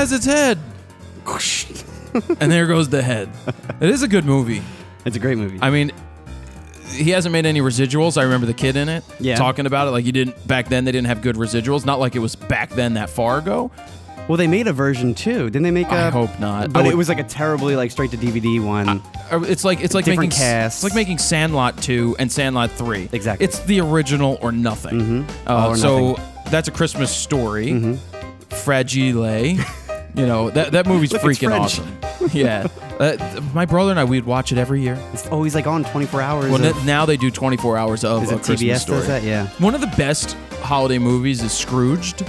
has its head. And there goes the head. It is a good movie. It's a great movie. I mean, he hasn't made any residuals. I remember the kid in it talking about it. Like, he didn't back then. They didn't have good residuals. Not like it was back then that far ago. Well, they made a version too. Didn't they make a? I hope not. But it was like a terribly like straight to DVD one. It's like different cast. It's like making Sandlot 2 and Sandlot 3. Exactly. It's the original or nothing. So that's A Christmas Story. Fragile. You know, that movie's Look, freaking awesome. Yeah. My brother and I, we'd watch it every year. It's always like on 24 hours. Well, now they do 24 hours of A Christmas TBS Story. does that? Yeah. One of the best holiday movies is Scrooged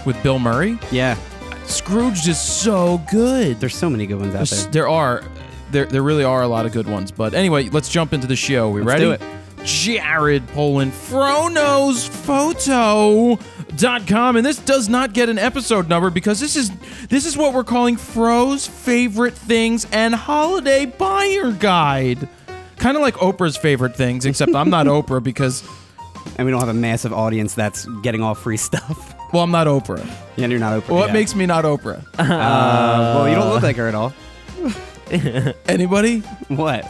with Bill Murray. Yeah. Scrooged is so good. There's so many good ones out there. There really are a lot of good ones. But anyway, let's jump into the show. We ready? Let's do it. Jared Polin, FroKnowsPhoto.com, and this does not get an episode number because this is what we're calling Fro's Favorite Things and Holiday Buyer Guide. Kind of like Oprah's favorite things, except I'm not Oprah because... And we don't have a massive audience that's getting all free stuff. Well, I'm not Oprah. Yeah, you're not Oprah. What makes me not Oprah? Well, you don't look like her at all. Anybody? What?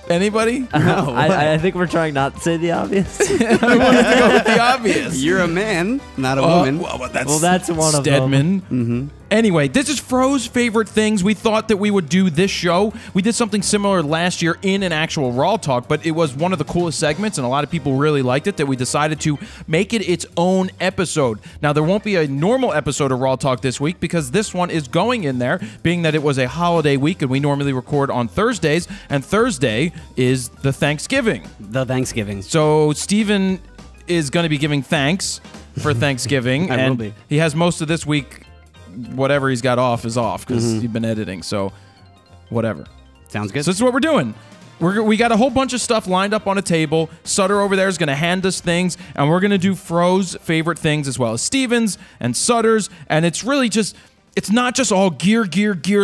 Anybody? No. I think we're trying not to say the obvious. I wanted to go with the obvious. You're a man, not a woman. Well, that's one of them. Stedman. Anyway, this is Fro's Favorite Things. We thought that we would do this show. We did something similar last year in an actual RAWtalk, but it was one of the coolest segments, and a lot of people really liked it, that we decided to make it its own episode. Now, there won't be a normal episode of RAWtalk this week because this one is going in there, being that it was a holiday week, and we normally record on Thursdays, and Thursday is the Thanksgiving. The Thanksgiving. So, Steven is going to be giving thanks for Thanksgiving, I and will be. He has most of this week. Whatever he's got off is off because you've been editing, so whatever. Sounds good. So this is what we're doing. We got a whole bunch of stuff lined up on a table. Sutter over there is going to hand us things, and we're going to do Fro's favorite things as well as Steven's and Sutter's, and it's really just... It's not just all gear,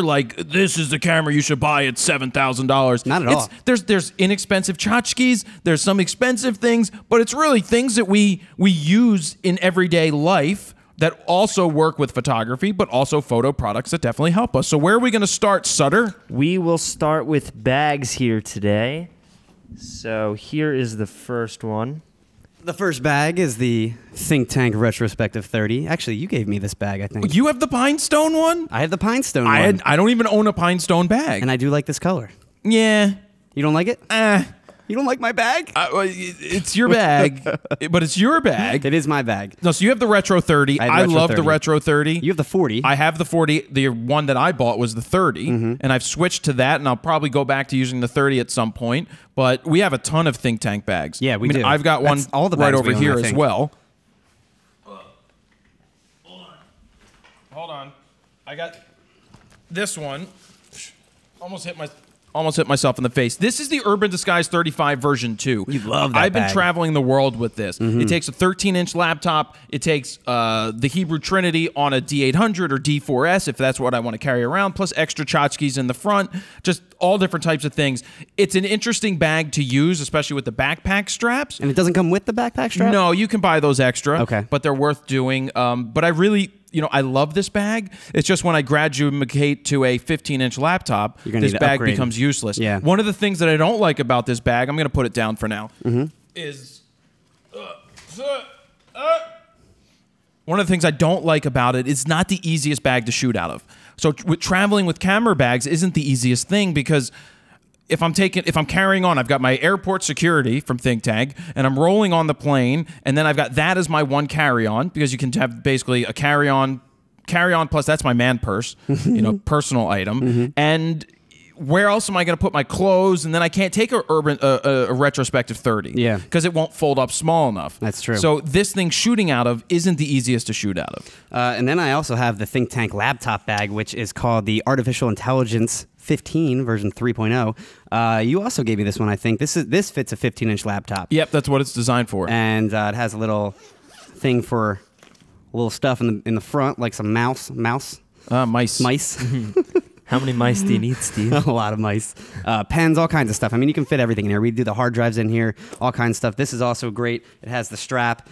like, this is the camera you should buy at $7,000. Not at all. There's inexpensive tchotchkes, there's some expensive things, but it's really things that we use in everyday life that also work with photography, but also photo products that definitely help us. So where are we going to start, Sutter? We will start with bags here today. So here is the first one. The first bag is the Thinktank Retrospective 30. Actually, you gave me this bag, I think. You have the Pinestone one? I have the Pinestone one. I don't even own a Pinestone bag. And I do like this color. Yeah. You don't like it? You don't like my bag? It's your bag, but it's your bag. It is my bag. No, so you have the Retro 30. I love the Retro 30. You have the 40. I have the 40. The one that I bought was the 30, and I've switched to that, and I'll probably go back to using the 30 at some point. But we have a ton of Think Tank bags. Yeah, we do. I've got one all the right bags over we own, here I as think. well. Hold on. I got this one. Almost hit myself in the face. This is the Urban Disguise 35 version 2. You love that I've been bag. traveling the world with this. It takes a 13-inch laptop. It takes the Hebrew Trinity on a D800 or D4S, if that's what I want to carry around, plus extra tchotchkes in the front, just all different types of things. It's an interesting bag to use, especially with the backpack straps. And it doesn't come with the backpack strap? No, you can buy those extra. Okay. But they're worth doing. But I really... I love this bag. It's just when I graduate to a 15-inch laptop, this bag becomes useless. Yeah. One of the things that I don't like about this bag, I'm going to put it down for now, is... One of the things I don't like about it is not the easiest bag to shoot out of. So traveling with camera bags isn't the easiest thing because... If I'm carrying on, I've got my airport security from Thinktank, and I'm rolling on the plane, and then I've got that as my one carry-on, because you can have basically a carry-on plus that's my man purse, personal item. And where else am I going to put my clothes? And then I can't take a retrospective 30. Yeah. Because it won't fold up small enough. That's true. So this thing shooting out of isn't the easiest to shoot out of. And then I also have the Thinktank laptop bag, which is called the Artificial Intelligence 15 version 3.0. You also gave me this one, I think. This fits a 15-inch laptop. Yep, that's what it's designed for. And it has a little thing for a little stuff in the front, like some mice. Mice. How many mice do you need, Steve? A lot of mice. Pens, all kinds of stuff. I mean, you can fit everything in here. We do the hard drives in here, all kinds of stuff. This is also great. It has the strap,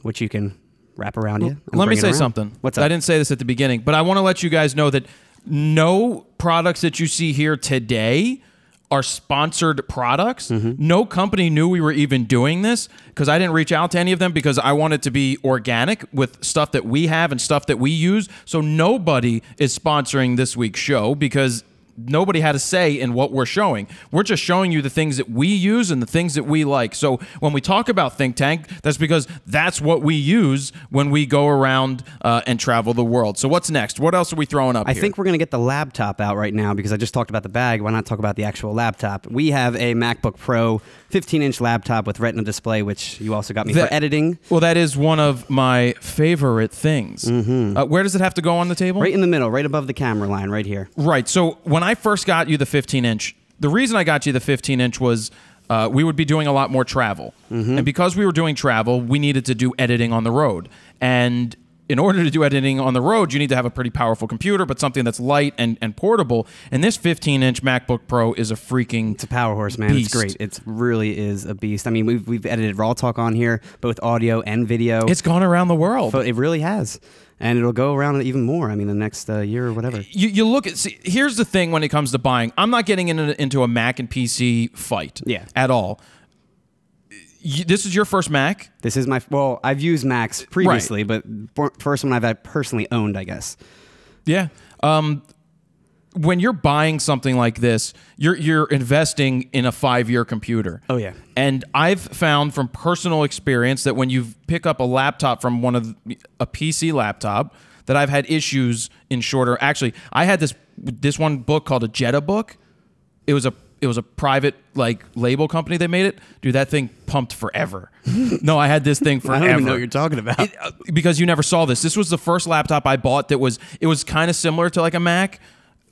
which you can wrap around you. Let me say something. What's up? I didn't say this at the beginning, but I want to let you guys know that no products that you see here today are sponsored products. No company knew we were even doing this because I didn't reach out to any of them because I want it to be organic with stuff that we have and stuff that we use. So nobody is sponsoring this week's show because nobody had a say in what we're showing. We're just showing you the things that we use and the things that we like. So when we talk about Think Tank, that's because that's what we use when we go around and travel the world. So what's next? What else are we throwing up I here? think we're going to get the laptop out right now because I just talked about the bag. Why not talk about the actual laptop? We have a MacBook Pro 15-inch laptop with Retina display, which you also got me for editing. Well, that is one of my favorite things. Where does it have to go on the table? Right in the middle, right above the camera line, right here. Right. So when I first got you the 15-inch, the reason I got you the 15-inch was we would be doing a lot more travel. And because we were doing travel, we needed to do editing on the road. And in order to do editing on the road, you need to have a pretty powerful computer, but something that's light and portable. And this 15-inch MacBook Pro is a freaking It's a power horse, man. beast. It's great. It really is a beast. I mean, we've edited RAWtalk on here, both audio and video. It's gone around the world. It really has. And it'll go around even more. I mean, the next year or whatever. You look at, see, here's the thing when it comes to buying. I'm not getting into a Mac and PC fight at all. This is your first Mac? This is well, I've used Macs previously, but first one I've personally owned, I guess. Yeah. When you're buying something like this, you're investing in a 5-year computer. Oh, yeah. And I've found from personal experience that when you pick up a laptop from a PC laptop, that I've had issues in shorter. Actually, I had this one book called a Jetta book. It was a private label company that made it. Dude, that thing pumped forever. No, I had this thing forever. I don't even know what you're talking about. Because you never saw this. This was the first laptop I bought that was kind of similar to like a Mac,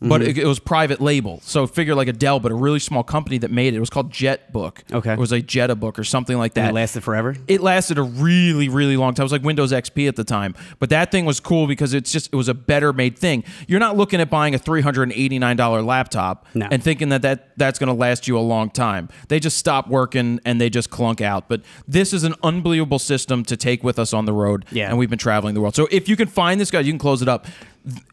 but it was private label. So figure like a Dell, but a really small company that made it. It was called JetBook. Okay. It was a Jetta book or something like that. And it lasted forever? It lasted a really, really long time. It was like Windows XP at the time. But that thing was cool because it was a better made thing. You're not looking at buying a $389 laptop and thinking that's going to last you a long time. They just stop working and they just clunk out. But this is an unbelievable system to take with us on the road. Yeah. And we've been traveling the world. So if you can find this guy, you can close it up.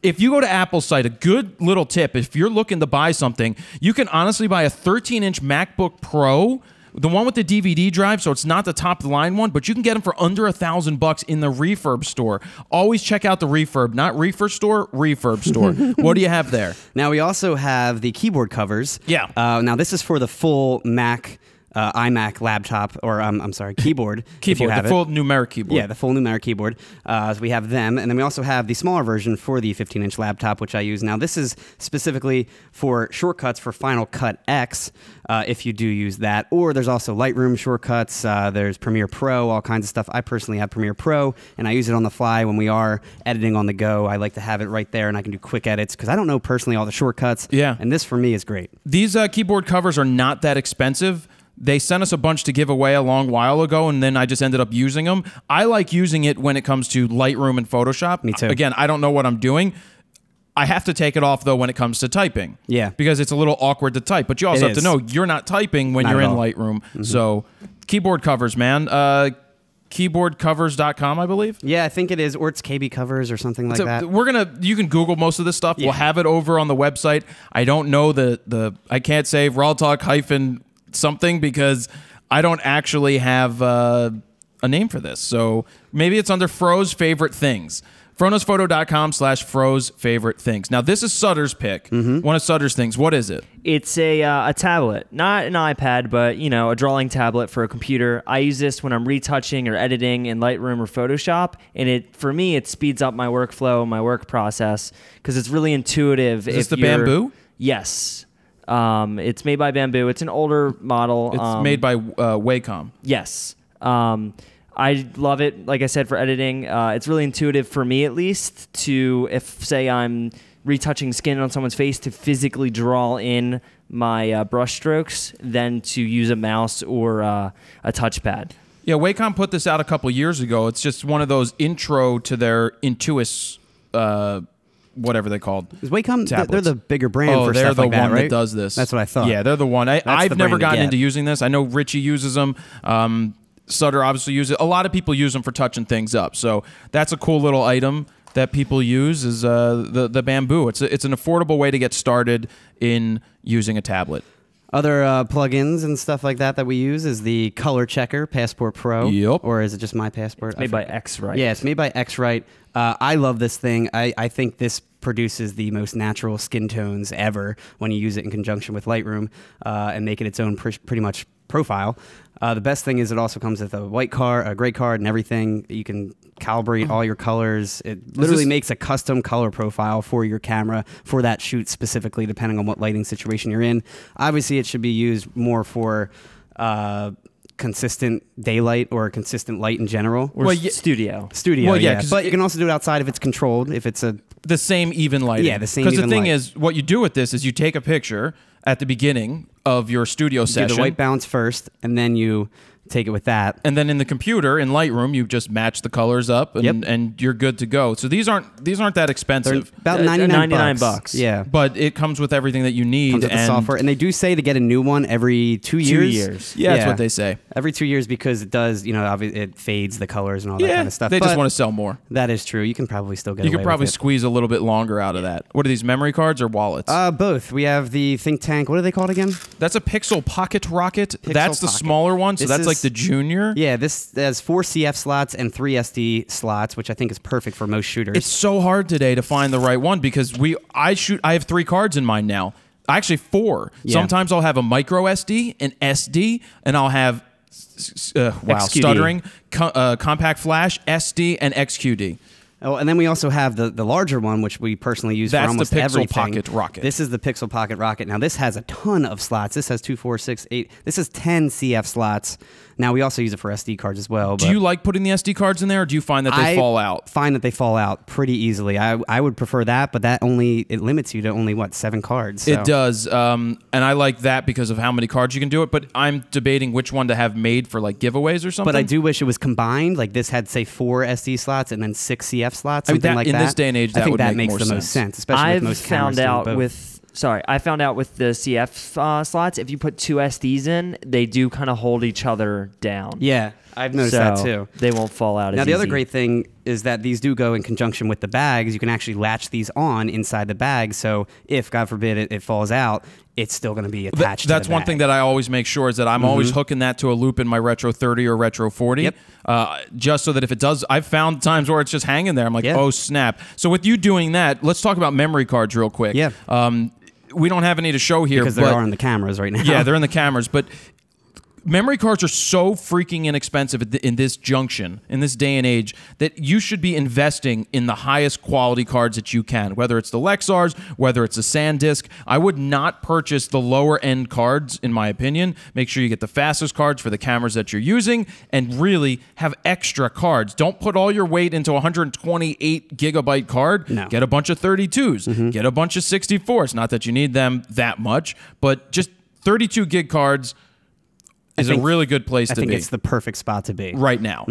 If you go to Apple's site, a good little tip, if you're looking to buy something, you can honestly buy a 13-inch MacBook Pro, the one with the DVD drive, so it's not the top of the line one, but you can get them for under $1,000 in the Refurb store. Always check out the Refurb, not Refurb store, Refurb store. What do you have there? Now, we also have the keyboard covers. Yeah. Now, this is for the full Mac iMac laptop, or I'm sorry, keyboard. Keyboard, the full numeric keyboard. Yeah, the full numeric keyboard. So we have them, and then we also have the smaller version for the 15-inch laptop, which I use now. This is specifically for shortcuts for Final Cut X, if you do use that. Or there's also Lightroom shortcuts. There's Premiere Pro, all kinds of stuff. I personally have Premiere Pro, and I use it on the fly when we are editing on the go. I like to have it right there, and I can do quick edits because I don't know personally all the shortcuts. Yeah. And this for me is great. These keyboard covers are not that expensive. They sent us a bunch to give away a long while ago, and then I just ended up using them. I like using it when it comes to Lightroom and Photoshop. Me too. Again, I don't know what I'm doing. I have to take it off, though, when it comes to typing. Yeah. Because it's a little awkward to type. But you also have to know you're not typing when you're in Lightroom. So keyboard covers, man. Keyboardcovers.com, I believe. Yeah, I think it is, or it's KB Covers or something like that. You can Google most of this stuff. Yeah. We'll have it over on the website. I don't know I can't say RAWtalk hyphen something because I don't actually have a name for this. So maybe it's under Fro's Favorite Things. FronosPhoto.com/Fro's Favorite Things. Now, this is Sutter's pick. One of Sutter's things. What is it? It's a tablet. Not an iPad, but, a drawing tablet for a computer. I use this when I'm retouching or editing in Lightroom or Photoshop, and for me, it speeds up my workflow, my work process, because it's really intuitive. Is this the Bamboo? Yes. It's made by Bamboo. It's an older model. It's made by Wacom. Yes. I love it, like I said, for editing. It's really intuitive for me, at least, if, say, I'm retouching skin on someone's face, to physically draw in my brush strokes than to use a mouse or a touchpad. Yeah, Wacom put this out a couple years ago. It's just one of those intro to their Intuos whatever they called. Is Wacom, tablets. They're the bigger brand for stuff like that, right? they're the one that does this. That's what I thought. Yeah, they're the one. I've never gotten into using this. I know Richie uses them. Sutter obviously use it. A lot of people use them for touching things up. So that's a cool little item that people use is the Bamboo. It's an affordable way to get started in using a tablet. Other plugins and stuff like that we use is the ColorChecker Passport Pro. Yep. Or is it just My Passport? It's made by X-Rite. Yeah, it's made by X-Rite. I love this thing. I think this produces the most natural skin tones ever when you use it in conjunction with Lightroom and make it its own pretty much profile. The best thing is it also comes with a white card, a gray card, and everything. You can calibrate all your colors. It literally makes a custom color profile for your camera for that shoot specifically, depending on what lighting situation you're in. Obviously, it should be used more for consistent daylight or consistent light in general. Or studio. Well, yeah. But you can also do it outside if it's controlled, if it's the same even lighting. Yeah, the same even light. Because the thing is, what you do with this is you take a picture at the beginning of your studio session. Do the white balance first, and then you take it with that. And then in the computer, in Lightroom, you just match the colors up, and you're good to go. So these aren't that expensive. They're about 99 bucks. Yeah. But it comes with everything that you need. Comes with the software. And they do say to get a new one every 2 years. 2 years. Yeah, that's what they say. Every 2 years because it does, it fades the colors and all that kind of stuff. They just want to sell more. That is true. You can probably still get You away could probably with it. squeeze a little bit longer out of that. What are these, memory cards or wallets? Both. We have the Thinktank. What are they called again? That's a Pixel Pocket Rocket. That's the Pocket. smaller one, so This that's is- like the junior. Yeah, this has 4 CF slots and 3 SD slots, which I think is perfect for most shooters. It's so hard today to find the right one because I have 3 cards in mine now. Actually 4. Yeah. Sometimes I'll have a micro SD, an SD, and I'll have XQD. compact flash, SD, and XQD. Oh, and then we also have the larger one, which we personally use That's for almost the Pixel everything. Pocket Rocket. This is the Pixel Pocket Rocket. Now, this has a ton of slots. This has 2, 4, 6, 8. This is 10 CF slots. Now, we also use it for SD cards as well. Do you like putting the SD cards in there, or do you find that they fall out? I find that they fall out pretty easily. I would prefer that, but it limits you to only, 7 cards? So. It does, and I like that because of how many cards you can do it, but I'm debating which one to have made for like giveaways or something. But I do wish it was combined. Like this had, say, 4 SD slots and then 6 CF slots, I mean, something like that. in this day and age, that I think would that make makes more the sense. most sense, especially with most cameras doing both. I found out with the CF slots, if you put 2 SDs in, they do kind of hold each other down. Yeah, I've noticed that too. They won't fall out Now, as the other easy. great thing is that these do go in conjunction with the bags. You can actually latch these on inside the bag. So if, God forbid, it falls out, it's still going to be attached to the That's one bag. thing that I always make sure is that I'm always hooking that to a loop in my Retro 30 or Retro 40. Yep. Just so that if it does, I've found times where it's just hanging there. I'm like, Yeah. oh, snap. So with you doing that, let's talk about memory cards real quick. Yeah. We don't have any to show here. Because there are in the cameras right now. Yeah, they're in the cameras. But memory cards are so freaking inexpensive in this junction, in this day and age, that you should be investing in the highest quality cards that you can, whether it's the Lexars, whether it's a Sandisk. I would not purchase the lower end cards, in my opinion. Make sure you get the fastest cards for the cameras that you're using and really have extra cards. Don't put all your weight into a 128 gigabyte card. No. Get a bunch of 32s. Get a bunch of 64s. Not that you need them that much, but just 32 gig cards is a really good place to be. I think it's the perfect spot to be. Right now.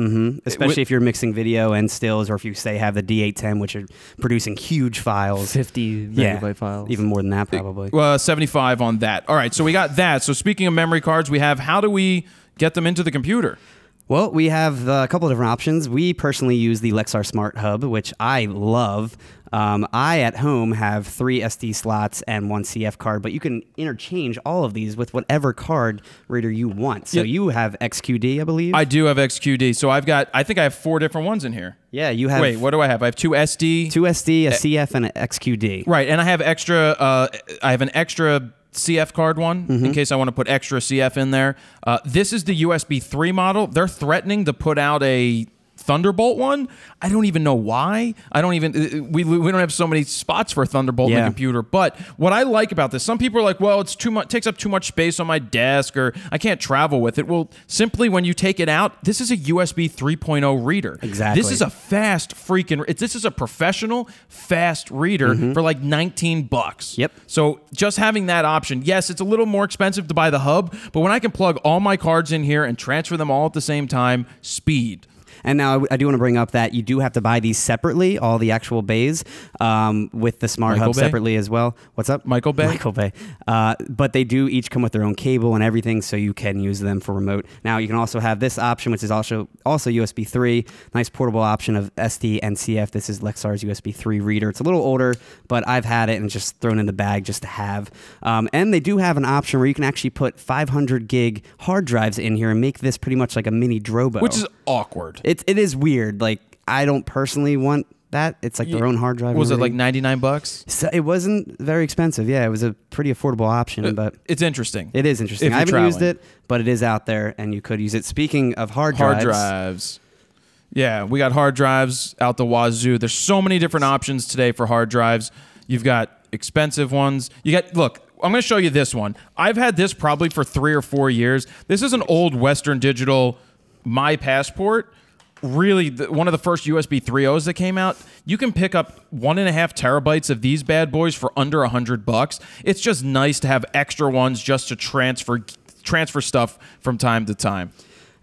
Especially if you're mixing video and stills, or if you, say, have the D810, which are producing huge files. 50 megabyte files. Even more than that, probably. Well, 75 on that. All right, so we got that. So speaking of memory cards, we have how do we get them into the computer? Well, we have a couple of different options. We personally use the Lexar Smart Hub, which I love. I, at home, have 3 SD slots and 1 CF card, but you can interchange all of these with whatever card reader you want. So you have XQD, I believe? I do have XQD. So I think I have 4 different ones in here. Yeah, you have... Wait, what do I have? I have 2 SD. 2 SD, a CF, and an XQD. Right, and I have an extra CF card one in case I want to put extra CF in there. This is the USB 3 model. They're threatening to put out a Thunderbolt one. I don't even know why. We don't have so many spots for a Thunderbolt in the computer. But what I like about this, some people are like, well, it's too much, takes up too much space on my desk, or I can't travel with it. Well, simply when you take it out, this is a USB 3.0 reader. Exactly. This is a fast this is a professional fast reader for like $19. Yep. So just having that option, yes, it's a little more expensive to buy the hub, but when I can plug all my cards in here and transfer them all at the same time, speed. And now I do want to bring up that you do have to buy these separately, all the actual bays, with the Smart Michael Hub Bay? separately as well. What's up? Michael Bay? Michael Bay. But they do each come with their own cable and everything, so you can use them for remote. Now, you can also have this option, which is also USB 3. Nice portable option of SD-NCF. This is Lexar's USB 3 reader. It's a little older, but I've had it and just thrown in the bag just to have. And they do have an option where you can actually put 500 gig hard drives in here and make this pretty much like a mini Drobo. Which is awkward. It is weird. Like, I don't personally want that. It's like their own hard drive. Was it like $99? So it wasn't very expensive. Yeah, it was a pretty affordable option, but it's interesting. it is interesting. If I you're haven't used traveling. it, but it is out there, and you could use it. Speaking of hard drives. Yeah, we got hard drives out the wazoo. There's so many different options today for hard drives. You've got expensive ones. Look, I'm going to show you this one. I've had this probably for 3 or 4 years. This is an old Western Digital My Passport. Really, one of the first USB 3.0s that came out. You can pick up 1.5 terabytes of these bad boys for under $100. It's just nice to have extra ones just to transfer stuff from time to time.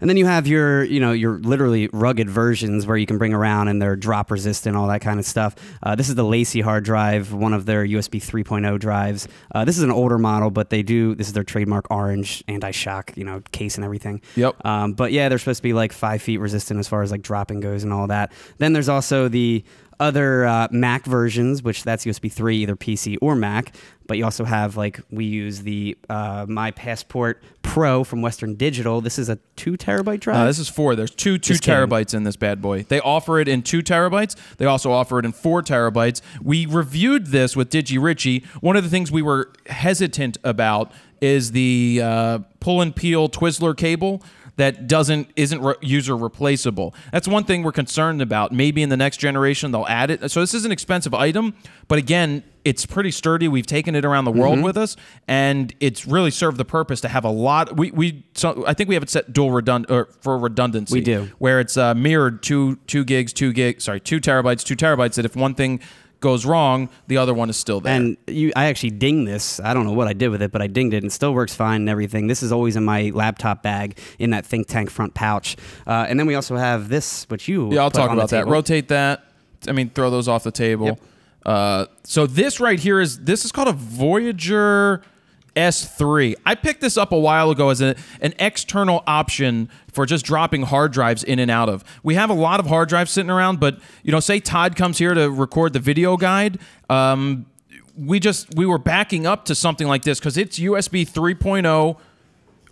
And then you have your literally rugged versions where you can bring around and they're drop resistant, all that kind of stuff. This is the Lacey hard drive, one of their USB 3.0 drives. This is an older model, but this is their trademark orange anti-shock, case and everything. Yep. But yeah, they're supposed to be like 5 feet resistant as far as like dropping goes and all that. Then there's also the other Mac versions, which that's USB 3, either PC or Mac. But you also have, we use the My Passport Pro from Western Digital. This is a 2 terabyte drive? This is 4. There's two terabytes in this bad boy. They offer it in 2 terabytes. They also offer it in 4 terabytes. We reviewed this with Digi Richie. One of the things we were hesitant about is the pull and peel Twizzler cable that isn't user replaceable. That's one thing we're concerned about. Maybe in the next generation they'll add it. So this is an expensive item, but again, it's pretty sturdy. We've taken it around the world with us, and it's really served the purpose to have a lot. I think we have it set for redundancy. We do, where it's mirrored 2 terabytes, 2 terabytes. That if one thing goes wrong, the other one is still there. And I actually dinged this. I don't know what I did with it, but I dinged it and it still works fine and everything. This is always in my laptop bag in that Thinktank front pouch. And then we also have this, which I'll talk about that. Rotate that. Throw those off the table. Yep. So this right here is called a Voyager S3. I picked this up a while ago as an external option for just dropping hard drives in and out of. We have a lot of hard drives sitting around, but say Todd comes here to record the video guide. We were backing up to something like this because it's USB 3.0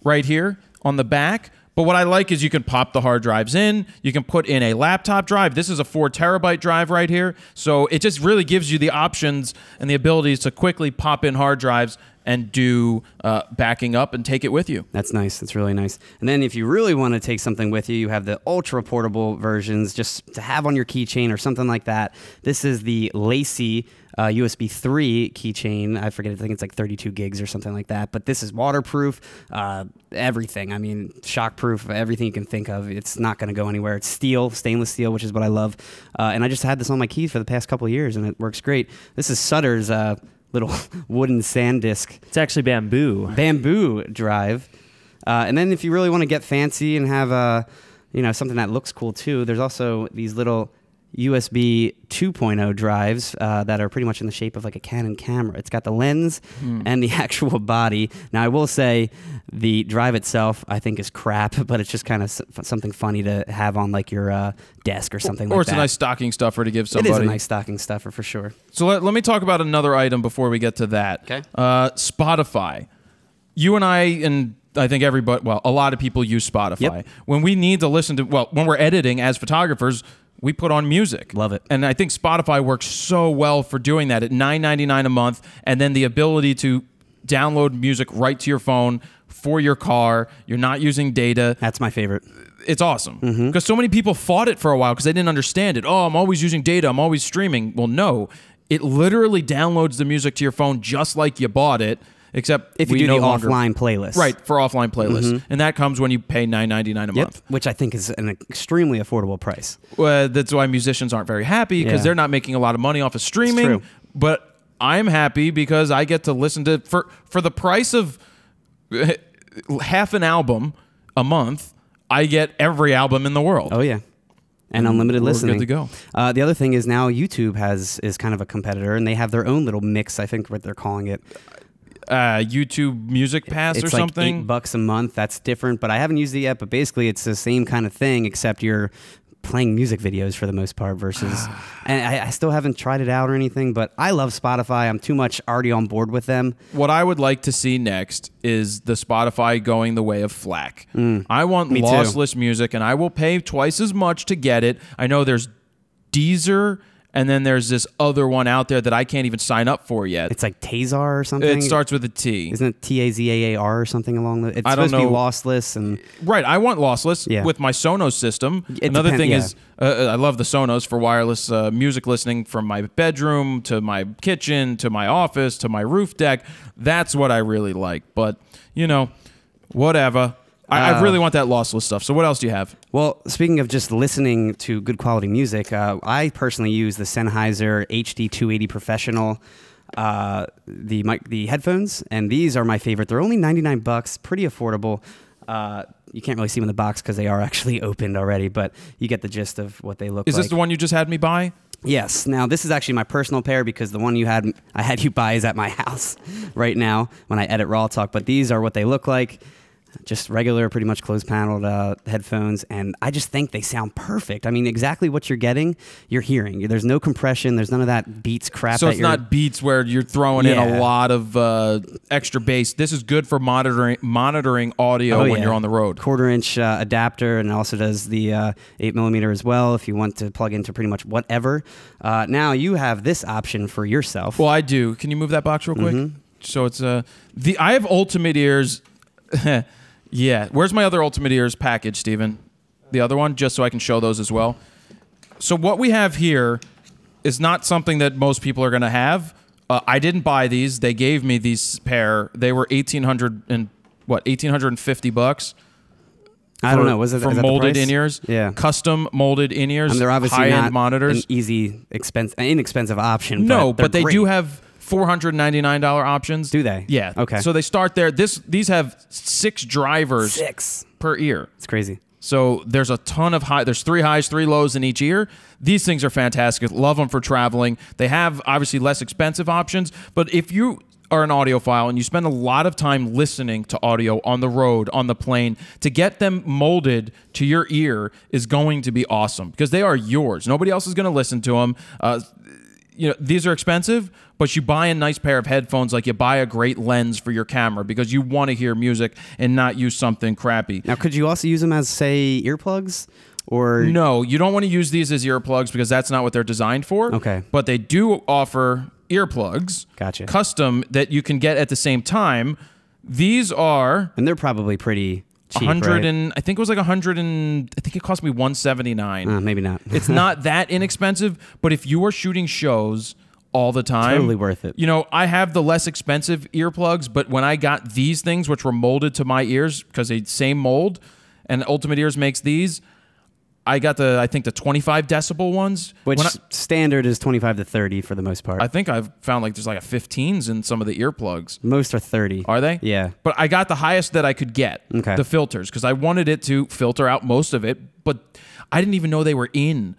right here on the back. But what I like is you can pop the hard drives in. You can put in a laptop drive. This is a 4 terabyte drive right here. So it just really gives you the options and the abilities to quickly pop in hard drives and do backing up and take it with you. That's nice. That's really nice. And then if you really want to take something with you, you have the ultra portable versions just to have on your keychain or something like that. This is the Lacey USB 3 keychain. I forget, I think it's like 32 gigs or something like that. But this is waterproof, everything. Shockproof, everything you can think of. It's not going to go anywhere. It's steel, stainless steel, which is what I love. And I just had this on my keys for the past couple of years, and it works great. This is Sutter's little wooden Sandisk. It's actually bamboo drive. And then if you really want to get fancy and have something that looks cool too, there's also these little USB 2.0 drives that are pretty much in the shape of like a Canon camera. It's got the lens and the actual body. Now, I will say the drive itself I think is crap, but it's just kind of something funny to have on like your desk or something like that. Or it's a nice stocking stuffer to give somebody. It is a nice stocking stuffer for sure. So let me talk about another item before we get to that. Okay. Spotify. You and I think everybody, a lot of people use Spotify. Yep. When we need to listen to, when we're editing as photographers, we put on music. Love it. And I think Spotify works so well for doing that at $9.99 a month, and then the ability to download music right to your phone for your car. You're not using data. That's my favorite. It's awesome. Because so many people fought it for a while because they didn't understand it. Oh, I'm always using data. I'm always streaming. Well, no. It literally downloads the music to your phone just like you bought it. Except if you do the offline playlist. Right, for offline playlists. And that comes when you pay $9.99 a month. Which I think is an extremely affordable price. That's why musicians aren't very happy because they're not making a lot of money off of streaming. It's true. But I'm happy because I get to listen to, for the price of half an album a month, I get every album in the world. Oh, yeah. And unlimited listening. We're good to go. The other thing is now YouTube is kind of a competitor, and they have their own little mix. I think what they're calling it. YouTube Music Pass or something. It's like $8 a month. That's different, but I haven't used it yet. But basically, it's the same kind of thing, except you're playing music videos for the most part versus and I still haven't tried it out or anything, but I love Spotify. I'm too much already on board with them. What I would like to see next is the Spotify going the way of FLAC. I want lossless music, and I will pay twice as much to get it. I know there's Deezer, and then there's this other one out there that I can't even sign up for yet. It's like Tazar or something. It starts with a T. Isn't it Tazaar or something along the? It's I don't supposed to know. be lossless and Right, I want lossless Yeah. with my Sonos system. It Another depend- thing yeah. is, I love the Sonos for wireless music listening from my bedroom to my kitchen to my office to my roof deck. That's what I really like. But, you know, whatever. I really want that lossless stuff. So what else do you have? Well, speaking of just listening to good quality music, I personally use the Sennheiser HD280 Professional, the headphones, and these are my favorite. They're only $99, pretty affordable. You can't really see them in the box because they are actually opened already, but you get the gist of what they look like. Is this the one you just had me buy? Yes. Now, this is actually my personal pair because the one I had you buy is at my house right now when I edit RAWtalk, but these are what they look like. Just regular, pretty much closed-paneled headphones, and I just think they sound perfect. I mean, exactly what you're getting, you're hearing. There's no compression. There's none of that Beats crap. So it's not Beats where you're throwing in a lot of extra bass. This is good for monitoring audio when you're on the road. 1/4-inch adapter, and it also does the 8mm as well if you want to plug into pretty much whatever. Now you have this option for yourself. Well, I do. Can you move that box real quick? So it's I have Ultimate Ears. Yeah. Where's my other Ultimate Ears package, Steven? The other one, just so I can show those as well. So what we have here is not something that most people are going to have. I didn't buy these. They gave me these pair. They were $1,850. I don't know. Was it for is that molded the price? in-ears? Yeah. Custom molded in-ears. And they're obviously high-end not monitors. an inexpensive option. No, but they they're do great. have $499 options. Do they? Yeah. Okay. So they start there. These have 6 drivers 6 per ear. It's crazy. So there's a ton of there's 3 highs, 3 lows in each ear. These things are fantastic. Love them for traveling. They have obviously less expensive options, but if you are an audiophile and you spend a lot of time listening to audio on the road, on the plane, to get them molded to your ear is going to be awesome because they are yours. Nobody else is going to listen to them. You know, these are expensive, but you buy a nice pair of headphones like you buy a great lens for your camera because you want to hear music and not use something crappy. Now, could you also use them as, say, earplugs? Or No, you don't want to use these as earplugs because that's not what they're designed for. Okay. But they do offer earplugs, Gotcha. custom, that you can get at the same time. These are And they're probably pretty cheap, 100 right? and I think it was like 100 and I think it cost me 179. Maybe not. It's not that inexpensive, but if you are shooting shows all the time, Totally worth it. You know, I have the less expensive earplugs, but when I got these things, which were molded to my ears because they same mold, and Ultimate Ears makes these, I got I think the 25 decibel ones. Which standard is 25 to 30 for the most part. I think I've found like there's like a 15s in some of the earplugs. Most are 30. Are they? Yeah. But I got the highest that I could get, Okay. the filters, because I wanted it to filter out most of it, but I didn't even know they were in.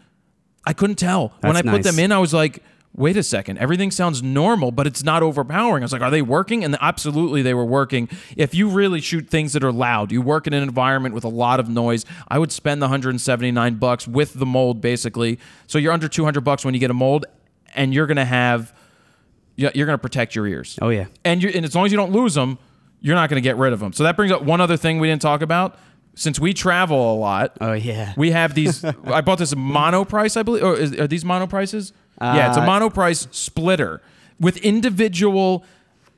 I couldn't tell. When I That's put them nice. in, I was like, wait a second, everything sounds normal, but it's not overpowering. I was like, are they working? And absolutely they were working. If you really shoot things that are loud, you work in an environment with a lot of noise, I would spend the $179 with the mold basically. So you're under $200 when you get a mold, and you're going to protect your ears. Oh, yeah. And as long as you don't lose them, you're not going to get rid of them. So that brings up one other thing we didn't talk about. Since we travel a lot, Oh, yeah. we have these. I bought this mono price, I believe. Or are these mono prices? Yeah, it's a mono price splitter with individual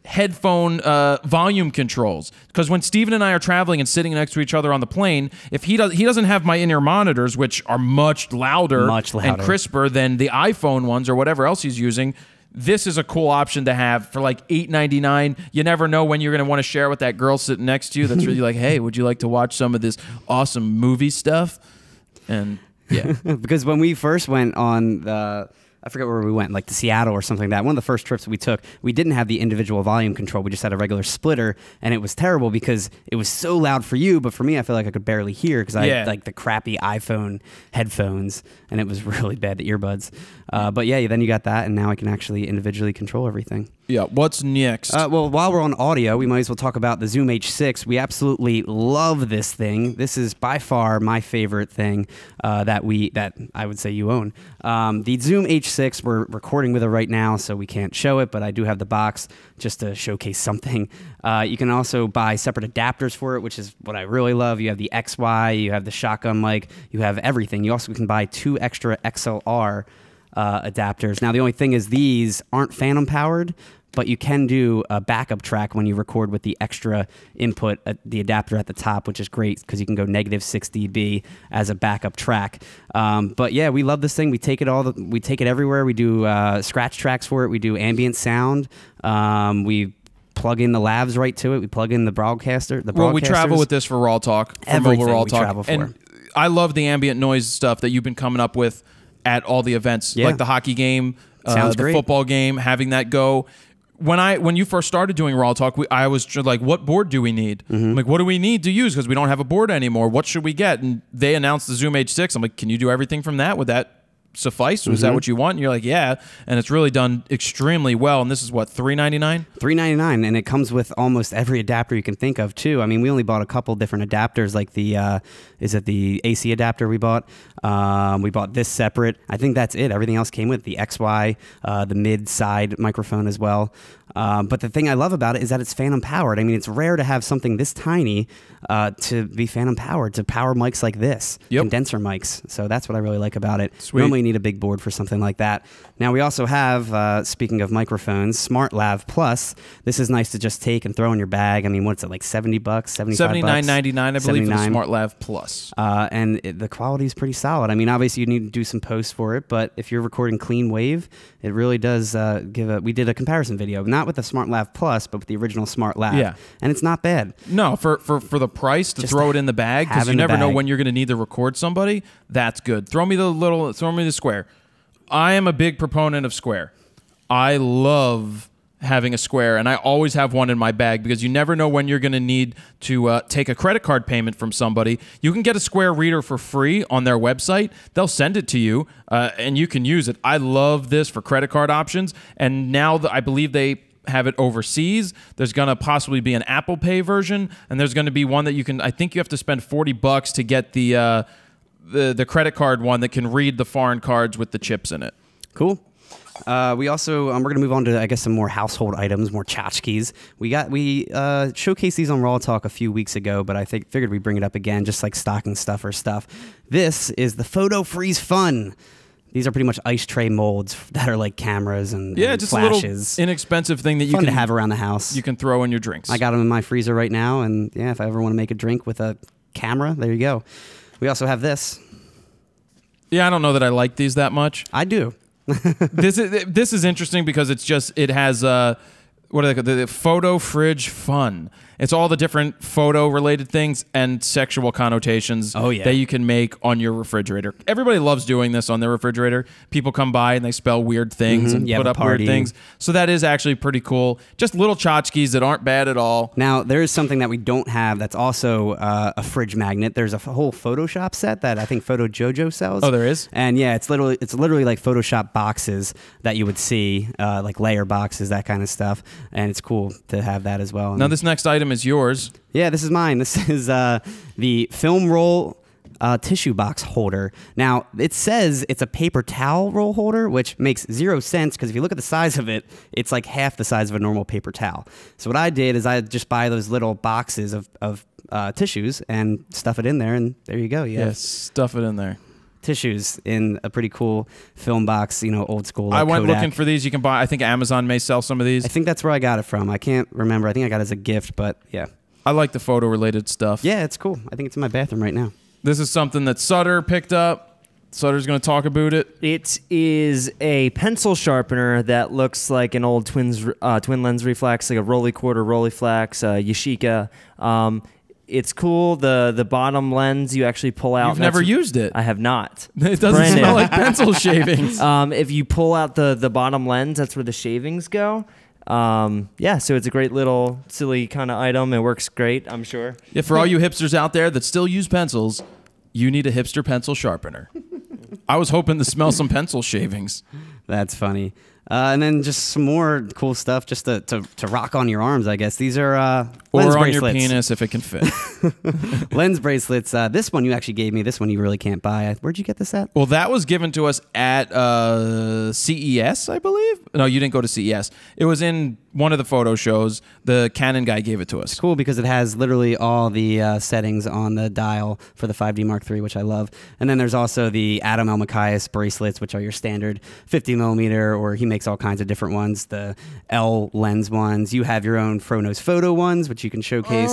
headphone volume controls. Because when Steven and I are traveling and sitting next to each other on the plane, if he doesn't have my in-ear monitors, which are much louder and crisper than the iPhone ones or whatever else he's using. This is a cool option to have for like $8.99. You never know when you're going to want to share with that girl sitting next to you that's really like, hey, would you like to watch some of this awesome movie stuff? And yeah. Because when we first went on I forget where we went, like to Seattle or something like that. One of the first trips we took, we didn't have the individual volume control. We just had a regular splitter, and it was terrible because it was so loud for you, but for me, I feel like I could barely hear because I had like the crappy iPhone headphones, and it was really bad, the earbuds. But yeah, then you got that, and now I can actually individually control everything. Yeah, what's next? Well, while we're on audio, we might as well talk about the Zoom H6. We absolutely love this thing. This is by far my favorite thing that I would say you own. The Zoom H6, we're recording with it right now, so we can't show it, but I do have the box just to showcase something. You can also buy separate adapters for it, which is what I really love. You have the XY, you have the shotgun mic, you have everything. You also can buy 2 extra XLR adapters. Now, the only thing is these aren't phantom powered, but you can do a backup track when you record with the extra input, the adapter at the top, which is great because you can go -6 dB as a backup track. But yeah, we love this thing. We take it everywhere. We do scratch tracks for it. We do ambient sound. We plug in the lavs right to it. We plug in the broadcaster. Well, we travel with this for RAWtalk. Everything mobile we RAWtalk. travel for. And I love the ambient noise stuff that you've been coming up with at all the events, like the hockey game, Sounds the great. football game, having that go. When you first started doing RAWtalk, I was like, what board do we need? I'm like, what do we need to use? Because we don't have a board anymore. What should we get? And they announced the Zoom H6. I'm like, can you do everything from that? Would that suffice? Was that what you want? And you're like, yeah. And it's really done extremely well. And this is what, $399? $399, and it comes with almost every adapter you can think of too. I mean, we only bought a couple different adapters, like the the AC adapter we bought. We bought this separate. I think that's it. Everything else came with the XY, the mid side microphone as well. But the thing I love about it is that it's phantom powered. I mean, it's rare to have something this tiny to be phantom powered, to power mics like this, condenser mics. So that's what I really like about it. Sweet. Normally you need a big board for something like that. Now we also have, speaking of microphones, Smart Lav Plus. This is nice to just take and throw in your bag. I mean, what's it, like $70, $75? $79.99, I believe, for the $79. Smart Lav Plus. And the quality is pretty solid. I mean, obviously you need to do some posts for it, but if you're recording clean wave, it really does we did a comparison video, not with the Smart Lav Plus, but with the original Smart Lav. Yeah. And it's not bad. No, for the price to Just throw it in the bag, because you never know bag. when you're going to need to record somebody, that's good. Throw me the square. I am a big proponent of square. I love having a square, and I always have one in my bag because you never know when you're going to need to take a credit card payment from somebody. You can get a square reader for free on their website. They'll send it to you, and you can use it. I love this for credit card options, and now I believe they have it overseas. There's going to possibly be an Apple Pay version, and there's going to be one that you can, I think you have to spend $40 to get the credit card one that can read the foreign cards with the chips in it. Cool. We also we're gonna move on to, I guess, some more household items, more tchotchkes. We showcased these on RAWtalk a few weeks ago, but I figured we'd bring it up again, just like stocking stuffer stuff. This is the Photo Freeze Fun. These are pretty much ice tray molds that are like cameras and just flashes. a little inexpensive thing that you Fun can to have around the house. You can throw in your drinks. I got them in my freezer right now, and yeah, if I ever want to make a drink with a camera, there you go. We also have this. Yeah, I don't know that I like these that much. I do. This is interesting because it has what are they called? The Photo Fridge Fun. It's all the different photo related things and sexual connotations that you can make on your refrigerator. Everybody loves doing this on their refrigerator. People come by and they spell weird things and put up weird things. So that is actually pretty cool. Just little tchotchkes that aren't bad at all. Now, there is something that we don't have that's also a fridge magnet. There's a whole Photoshop set that I think Photo Jojo sells. Oh, there is? And yeah, it's literally like Photoshop boxes that you would see, like layer boxes, that kind of stuff. And it's cool to have that as well. Now, this next item is yours. Yeah, this is mine. This is the film roll tissue box holder. Now, it says it's a paper towel roll holder, which makes 0 sense because if you look at the size of it, it's like half the size of a normal paper towel. So what I did is I just buy those little boxes of tissues and stuff it in there, and there you go. Yes, stuff it in there. Tissues in a pretty cool film box, old school. Like I went Kodak. looking for these. You can buy. I think Amazon may sell some of these. I think that's where I got it from. I can't remember. I think I got it as a gift, but yeah. I like the photo related stuff. Yeah, it's cool. I think it's in my bathroom right now. This is something that Sutter picked up. Sutter's going to talk about it. It is a pencil sharpener that looks like an old twin lens reflex, like a Rolly Quarter Rolleiflex, Yashica. It's cool. The bottom lens you actually pull out. You've never used it. I have not. It doesn't Brand smell new. like pencil shavings. If you pull out the bottom lens, that's where the shavings go. Yeah, so it's a great little silly kind of item. It works great, I'm sure. Yeah, for all you hipsters out there that still use pencils, you need a hipster pencil sharpener. I was hoping to smell some pencil shavings. That's funny. And then just some more cool stuff just to rock on your arms, I guess. These are lens Or on bracelets. your penis if it can fit. Lens bracelets. This one you actually gave me. This one you really can't buy. Where'd you get this at? Well, that was given to us at CES, I believe. No, you didn't go to CES. It was in one of the photo shows. The Canon guy gave it to us. Cool because it has literally all the settings on the dial for the 5D Mark III, which I love. And then there's also the Adam Elmakias bracelets, which are your standard 50 millimeter, or he makes all kinds of different ones. The L lens ones. You have your own Fronos photo ones, which you can showcase.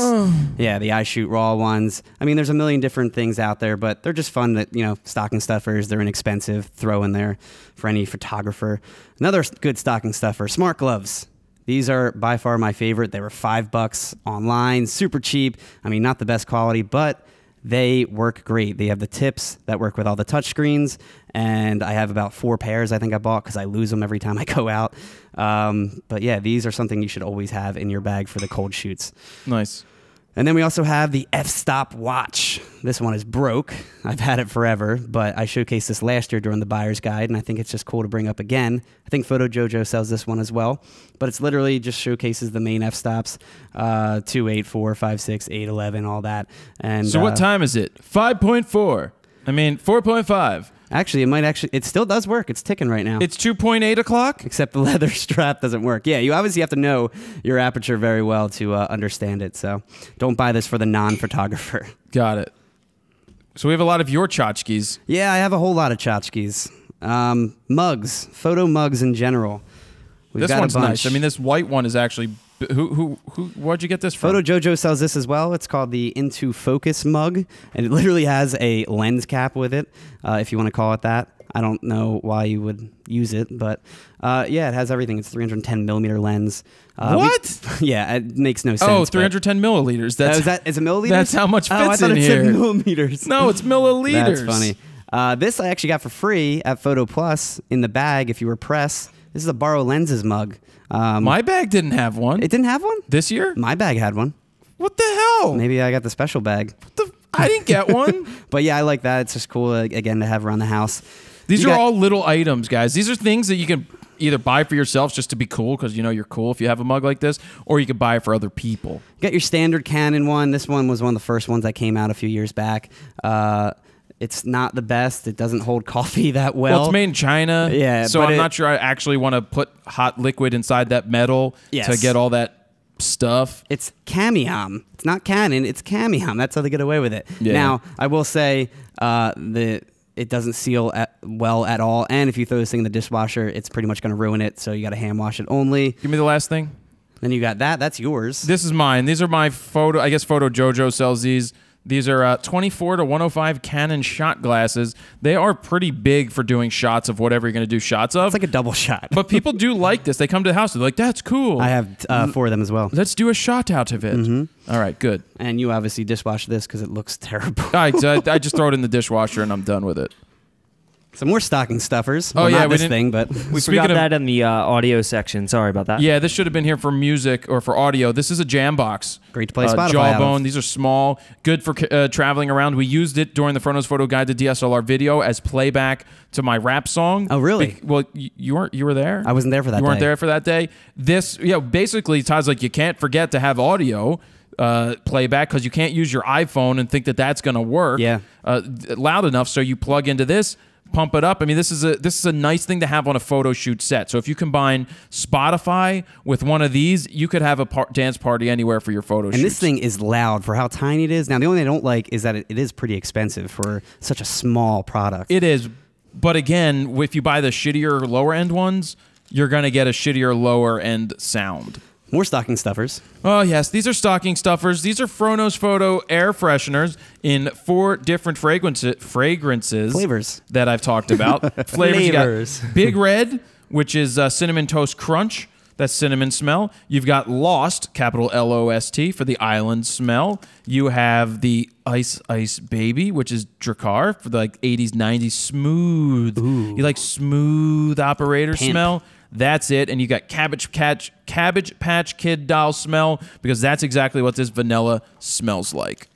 Yeah, the iShoot RAW ones. I mean, there's a million different things out there, but they're just fun that, stocking stuffers. They're inexpensive. Throw in there for any photographer. Another good stocking stuffer, smart gloves. These are by far my favorite. They were $5 online, super cheap. I mean, not the best quality, but they work great. They have the tips that work with all the touch screens, and I have about 4 pairs I think I bought because I lose them every time I go out. But yeah, these are something you should always have in your bag for the cold shoots. Nice. And then we also have the f-stop watch. This one is broke. I've had it forever, but I showcased this last year during the buyer's guide, and I think it's just cool to bring up again. I think Photo Jojo sells this one as well, but it's literally just showcases the main f-stops, 2, 8, 4, 5, 6, 8, 11, all that. And So what time is it? 5.4. I mean, 4.5. Actually, it still does work. It's ticking right now. It's 2.8 o'clock? Except the leather strap doesn't work. Yeah, you obviously have to know your aperture very well to understand it. So don't buy this for the non-photographer. Got it. So we have a lot of your tchotchkes. Yeah, I have a whole lot of tchotchkes. Mugs, photo mugs in general. This one's nice. I mean, this white one is actually... Where'd you get this from? Photo Jojo sells this as well. It's called the Into Focus mug, and it literally has a lens cap with it, if you want to call it that. I don't know why you would use it, but yeah, it has everything. It's 310 millimeter lens. What? Yeah, it makes no sense. Oh, 310 milliliters. Is it milliliters? That's how much fits I thought in it here. said millimeters. No, it's milliliters. That's funny. This I actually got for free at Photo Plus in the bag if you were press. This is a Borrow Lenses mug. My bag didn't have one. It didn't have one? This year? My bag had one. What the hell? Maybe I got the special bag. I didn't get one. But yeah, I like that. It's just cool, again, to have around the house. These are all little items, guys. These are things that you can either buy for yourselves just to be cool because you're cool if you have a mug like this, or you could buy it for other people. You got your standard Canon one. This one was one of the first ones that came out a few years back. It's not the best. It doesn't hold coffee that well. Well, it's made in China. Yeah, so but I'm not sure I actually want to put hot liquid inside that metal to get all that stuff. It's Camium. It's not Canon. It's Camium. That's how they get away with it. Yeah. Now, I will say it doesn't seal well at all. And if you throw this thing in the dishwasher, it's pretty much going to ruin it. So you got to hand wash it only. Give me the last thing. Then you got that. That's yours. This is mine. These are my photo. I guess Photo Jojo sells these. These are 24 to 105 Canon shot glasses. They are pretty big for doing shots of whatever you're going to do shots of. It's like a double shot. But people do like this. They come to the house. They're like, that's cool. I have 4 of them as well. Let's do a shot out of it. Mm-hmm. All right, good. And you obviously dishwash this because it looks terrible. I just throw it in the dishwasher and I'm done with it. Some more stocking stuffers. Oh, Well, yeah, not we this didn't- thing, but We forgot that in the audio section. Sorry about that. Yeah, this should have been here for music or for audio. This is a jam box. Great to play Spotify out of. Jawbone. These are small, good for traveling around. We used it during the Fronos Photo Guide to DSLR video as playback to my rap song. Oh, really? Well, you were there? I wasn't there for that You weren't day. there for that day? This, basically, Todd's like, you can't forget to have audio playback because you can't use your iPhone and think that that's going to work loud enough, so you plug into this, pump it up. I mean, this is a nice thing to have on a photo shoot set. So if you combine Spotify with one of these, you could have a dance party anywhere for your photo shoots. And this thing is loud for how tiny it is. Now, the only thing I don't like is that it is pretty expensive for such a small product. It is. But again, if you buy the shittier lower end ones, you're going to get a shittier lower end sound. More stocking stuffers. Oh, yes. These are stocking stuffers. These are Fronos Photo air fresheners in 4 different fragrances. Flavors. That I've talked about. Flavors. You got Flavors. Big Red, which is Cinnamon Toast Crunch. That's cinnamon smell. You've got Lost, capital L-O-S-T, for the island smell. You have the Ice Ice Baby, which is Drakkar for the like 80s, 90s smooth. Ooh. You like smooth operator Pimp. smell. That's it. And you got Cabbage Patch Kid doll smell, because that's exactly what this vanilla smells like.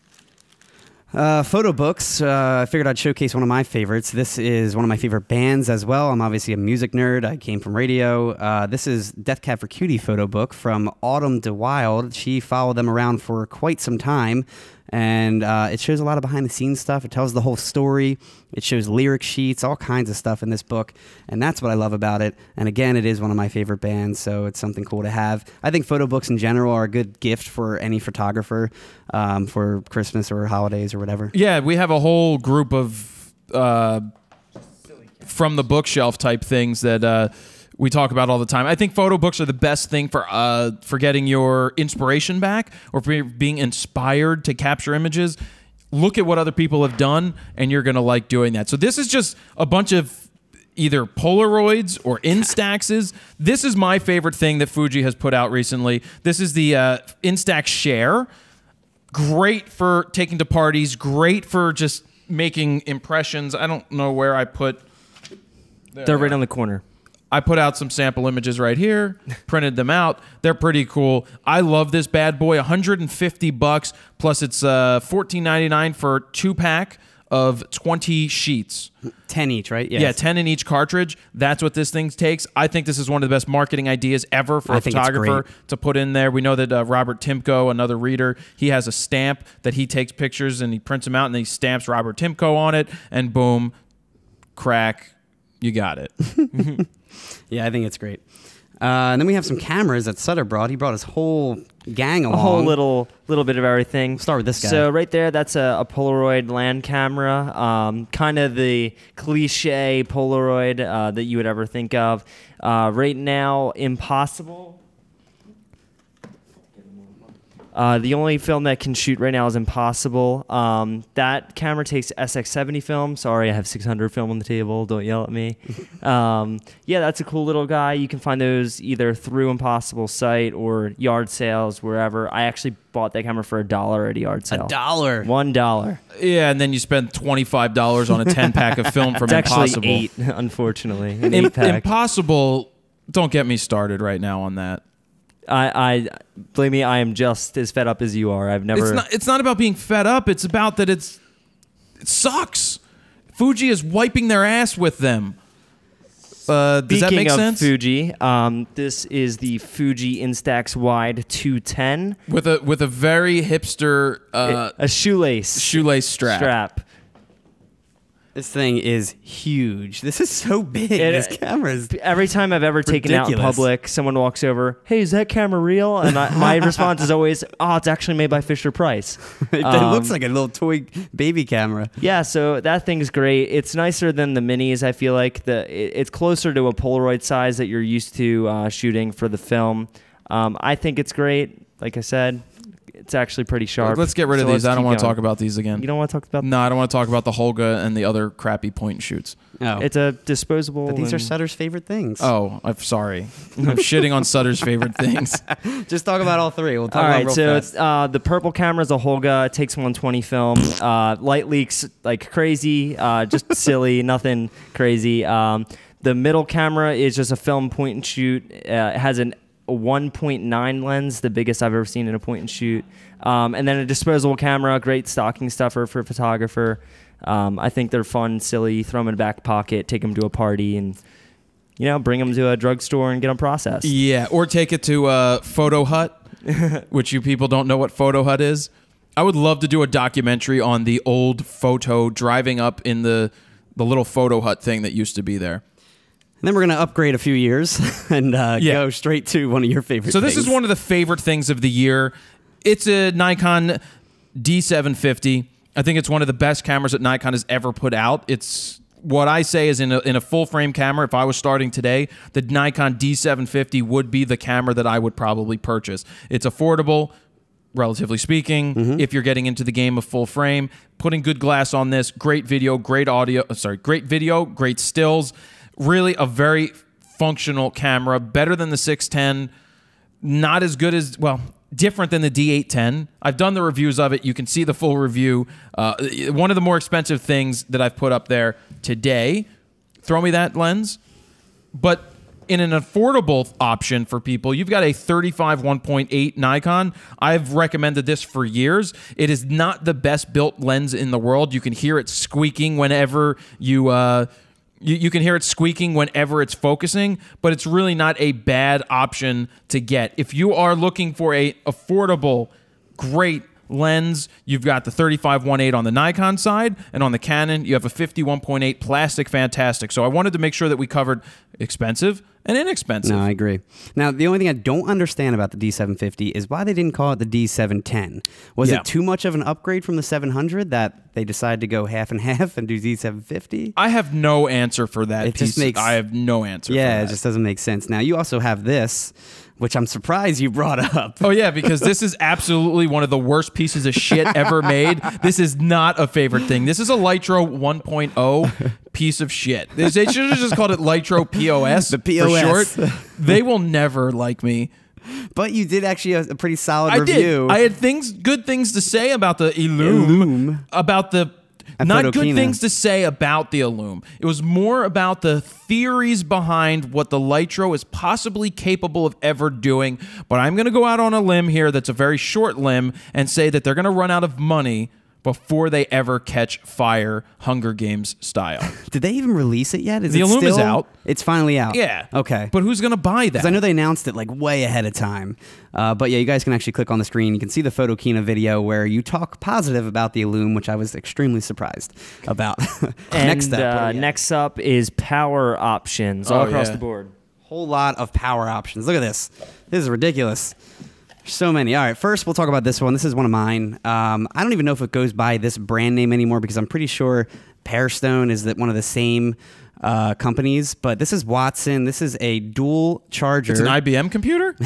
Photo books. I figured I'd showcase one of my favorites. This is one of my favorite bands as well. I'm obviously a music nerd. I came from radio. This is Death Cab for Cutie photo book from Autumn DeWild. She followed them around for quite some time. And it shows a lot of behind-the-scenes stuff. It tells the whole story. It shows lyric sheets, all kinds of stuff in this book. And that's what I love about it. And again, it is one of my favorite bands, so it's something cool to have. I think photo books in general are a good gift for any photographer for Christmas or holidays or whatever. Yeah, we have a whole group of from the bookshelf type things that we talk about all the time. I think photo books are the best thing for getting your inspiration back, or for being inspired to capture images. Look at what other people have done, and you're going to like doing that. So this is just a bunch of either Polaroids or Instaxes. This is my favorite thing that Fuji has put out recently. This is the Instax Share. Great for taking to parties. Great for just making impressions. I don't know where I put... They're right on the corner. I put out some sample images right here, printed them out. They're pretty cool. I love this bad boy. $150 plus it's $14.99 for a 2-pack of 20 sheets. 10 each, right? Yes. Yeah, 10 in each cartridge. That's what this thing takes. I think this is one of the best marketing ideas ever for a photographer to put in there. We know that Robert Timko, another reader, he has a stamp that he takes pictures and he prints them out and he stamps Robert Timko on it, and boom, crack, you got it. Yeah, I think it's great. And then we have some cameras that Sutter brought. He brought his whole gang along. A whole little bit of everything. Start with this guy. So right there, that's a Polaroid land camera, kind of the cliche Polaroid that you would ever think of. Right now, impossible. The only film that can shoot right now is Impossible. That camera takes SX70 film. Sorry, I have 600 film on the table. Don't yell at me. Yeah, that's a cool little guy. You can find those either through Impossible site or yard sales, wherever. I actually bought that camera for $1 at a yard sale. $1? $1. Yeah, and then you spend $25 on a 10-pack of film from It's Impossible. actually 8, unfortunately. An 8-pack. Impossible, don't get me started right now on that. I believe me, I am just as fed up as you are. I've never. It's not about being fed up. It's about that it sucks. Fuji is wiping their ass with them. Does that make sense? Fuji, this is the Fuji Instax Wide 210 with a very hipster a shoelace strap. This thing is huge. This is so big. This camera is every time I've ever taken out in public, someone walks over, "Hey, is that camera real?" And my response is always, "Oh, it's actually made by Fisher Price." It looks like a little toy baby camera. Yeah, so that thing's great. It's nicer than the minis. I feel like it's closer to a Polaroid size that you're used to shooting for the film. I think it's great. Like I said, it's actually pretty sharp. Let's get rid of these. I don't want to talk about these again. You don't want to talk about? No, I don't want to talk about the Holga and the other crappy point and shoots. Oh. It's a disposable. But these are Sutter's favorite things. Oh, I'm sorry. I'm shitting on Sutter's favorite things. Just talk about all three. We'll talk all about right, real so fast. it's, the purple camera is a Holga. It takes 120 film. Light leaks like crazy. Just silly. Nothing crazy. The middle camera is just a film point and shoot. It has a 1.9 lens, the biggest I've ever seen in a point and shoot. And then a disposable camera, great stocking stuffer for a photographer. I think they're fun, silly. Throw them in a back pocket, take them to a party, and bring them to a drugstore and get them processed. Yeah, or take it to Photo Hut, which you people don't know what Photo Hut is. I would love to do a documentary on the old photo driving up in the little Photo Hut thing that used to be there. And then we're going to upgrade a few years and go straight to one of your favorite So things. this is one of the favorite things of the year. It's a Nikon D750. I think it's one of the best cameras that Nikon has ever put out. It's what I say is in a full-frame camera, if I was starting today, the Nikon D750 would be the camera that I would probably purchase. It's affordable, relatively speaking, if you're getting into the game of full frame. Putting good glass on this, great video, great audio, great video, great stills. Really a very functional camera, better than the 610, not as good as, well, different than the D810. I've done the reviews of it. You can see the full review. One of the more expensive things that I've put up there today. Throw me that lens. But in an affordable option for people, you've got a 35 1.8 Nikon. I've recommended this for years. It is not the best built lens in the world. You can hear it squeaking whenever you can hear it squeaking whenever it's focusing, but it's really not a bad option to get. If you are looking for a affordable, great lens, you've got the 35 1.8 on the Nikon side, and on the Canon, you have a 51.8 plastic fantastic. So I wanted to make sure that we covered expensive and inexpensive. No, I agree. Now, the only thing I don't understand about the D750 is why they didn't call it the D710. Was it too much of an upgrade from the 700 that they decided to go half and half and do D750? I have no answer for that It piece. just makes, I have no answer for yeah, that. it just doesn't make sense. Now, you also have this, which I'm surprised you brought up. Oh, yeah, because this is absolutely one of the worst pieces of shit ever made. This is not a favorite thing. This is a Lytro 1.0 piece of shit. They should have just called it Lytro POS, The POS. for short. They will never like me. But you did actually have a pretty solid review. I had good things to say about the Illume. About the... Not good things to say about the Illume. It was more about the theories behind what the Lytro is possibly capable of ever doing. But I'm going to go out on a limb here that's a very short limb and say that they're going to run out of money before they ever catch fire, Hunger Games style. Did they even release it yet? The Illume is out. It's finally out. Yeah. Okay. But who's going to buy that? Because I know they announced it like way ahead of time. But yeah, you guys can actually click on the screen. You can see the Photokina video where you talk positive about the Illume, which I was extremely surprised about. Next up is power options all across the board. Whole lot of power options. Look at this. This is ridiculous. So many. All right, first we'll talk about this one. This is one of mine. I don't even know if it goes by this brand name anymore because I'm pretty sure Pearstone is one of the same companies, but this is Watson. This is a dual charger. It's an IBM computer?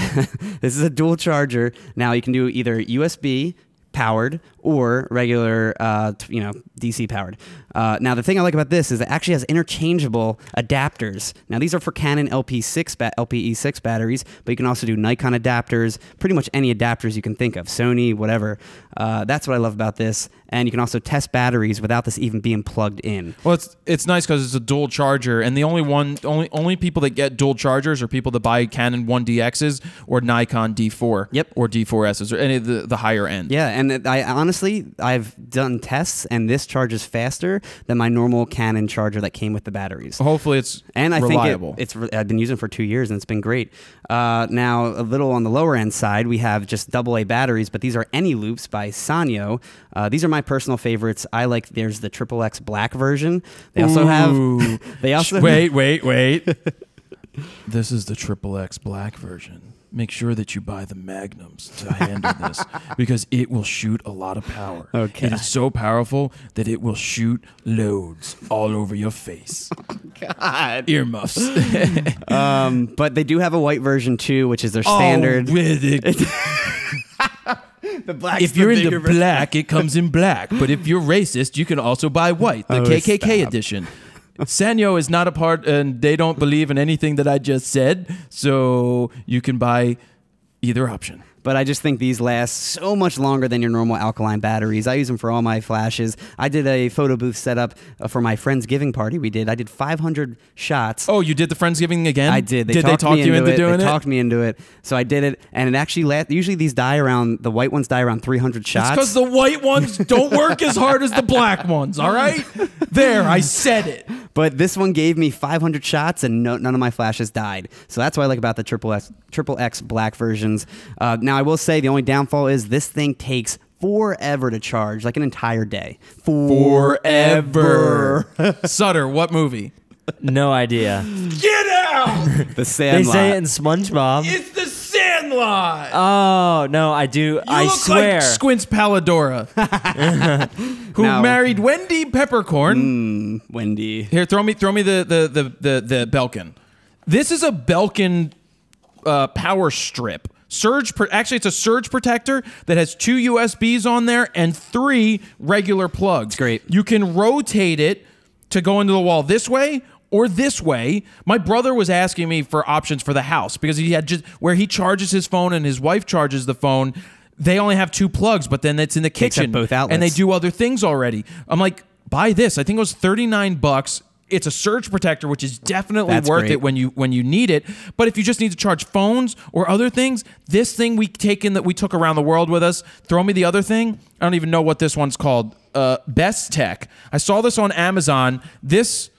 This is a dual charger. Now you can do either USB powered or regular, DC powered. Now, the thing I like about this is it actually has interchangeable adapters. Now, these are for Canon LPE6 batteries, but you can also do Nikon adapters, pretty much any adapters you can think of, Sony, whatever. That's what I love about this. And you can also test batteries without this even being plugged in. Well, it's nice because it's a dual charger, and the only people that get dual chargers are people that buy Canon 1DXs or Nikon D4, or D4Ss, or any of the higher end. Yeah, and I honestly, I've done tests, and this charges faster than my normal Canon charger that came with the batteries. Hopefully, it's reliable. I've been using it for 2 years, and it's been great. Now, a little on the lower end side, we have just AA batteries, but these are Any Loops by Sanyo. These are my personal favorites. There's the XXX black version. They also have. They also wait. This is the XXX black version. Make sure that you buy the Magnums to handle this because it will shoot a lot of power. Okay. It is so powerful that it will shoot loads all over your face. Oh, God. Earmuffs. But they do have a white version too, which is their standard. With it. If you're into black, it comes in black. But if you're racist, you can also buy white, the KKK edition. Sanyo is not a part, and they don't believe in anything that I just said, so you can buy either option. But I just think these last so much longer than your normal alkaline batteries. I use them for all my flashes. I did a photo booth setup for my Friendsgiving party we did. I did 500 shots. Oh, you did the Friendsgiving again? I did. Did they talk you into doing it? They talked me into it. So I did it, and it actually usually these the white ones die around 300 shots. It's because the white ones don't work as hard as the black ones, all right? There, I said it. But this one gave me 500 shots, and none of my flashes died. So that's what I like about the XXX black versions. Now, I will say the only downfall is this thing takes forever to charge, like an entire day. Forever. Sutter, what movie? No idea. Get out! The Sandlot. They say it in SpongeBob. It's the Sandlot! Oh, no, I do. I swear. Like Squints Palladora, who married Wendy Peppercorn. Wendy. Here, throw me the Belkin. This is a Belkin power strip. Actually, it's a surge protector that has 2 USBs on there and 3 regular plugs. Great. You can rotate it to go into the wall this way or this way. My brother was asking me for options for the house because he had just where he charges his phone and his wife charges the phone. They only have 2 plugs, but then it's in the kitchen, both outlets. and they do other things already. I'm like, buy this. I think it was $39. It's a surge protector, which is definitely worth it when you need it. But if you just need to charge phones or other things, this thing we took around the world with us. Throw me the other thing. I don't even know what this one's called. Best Tech. I saw this on Amazon. This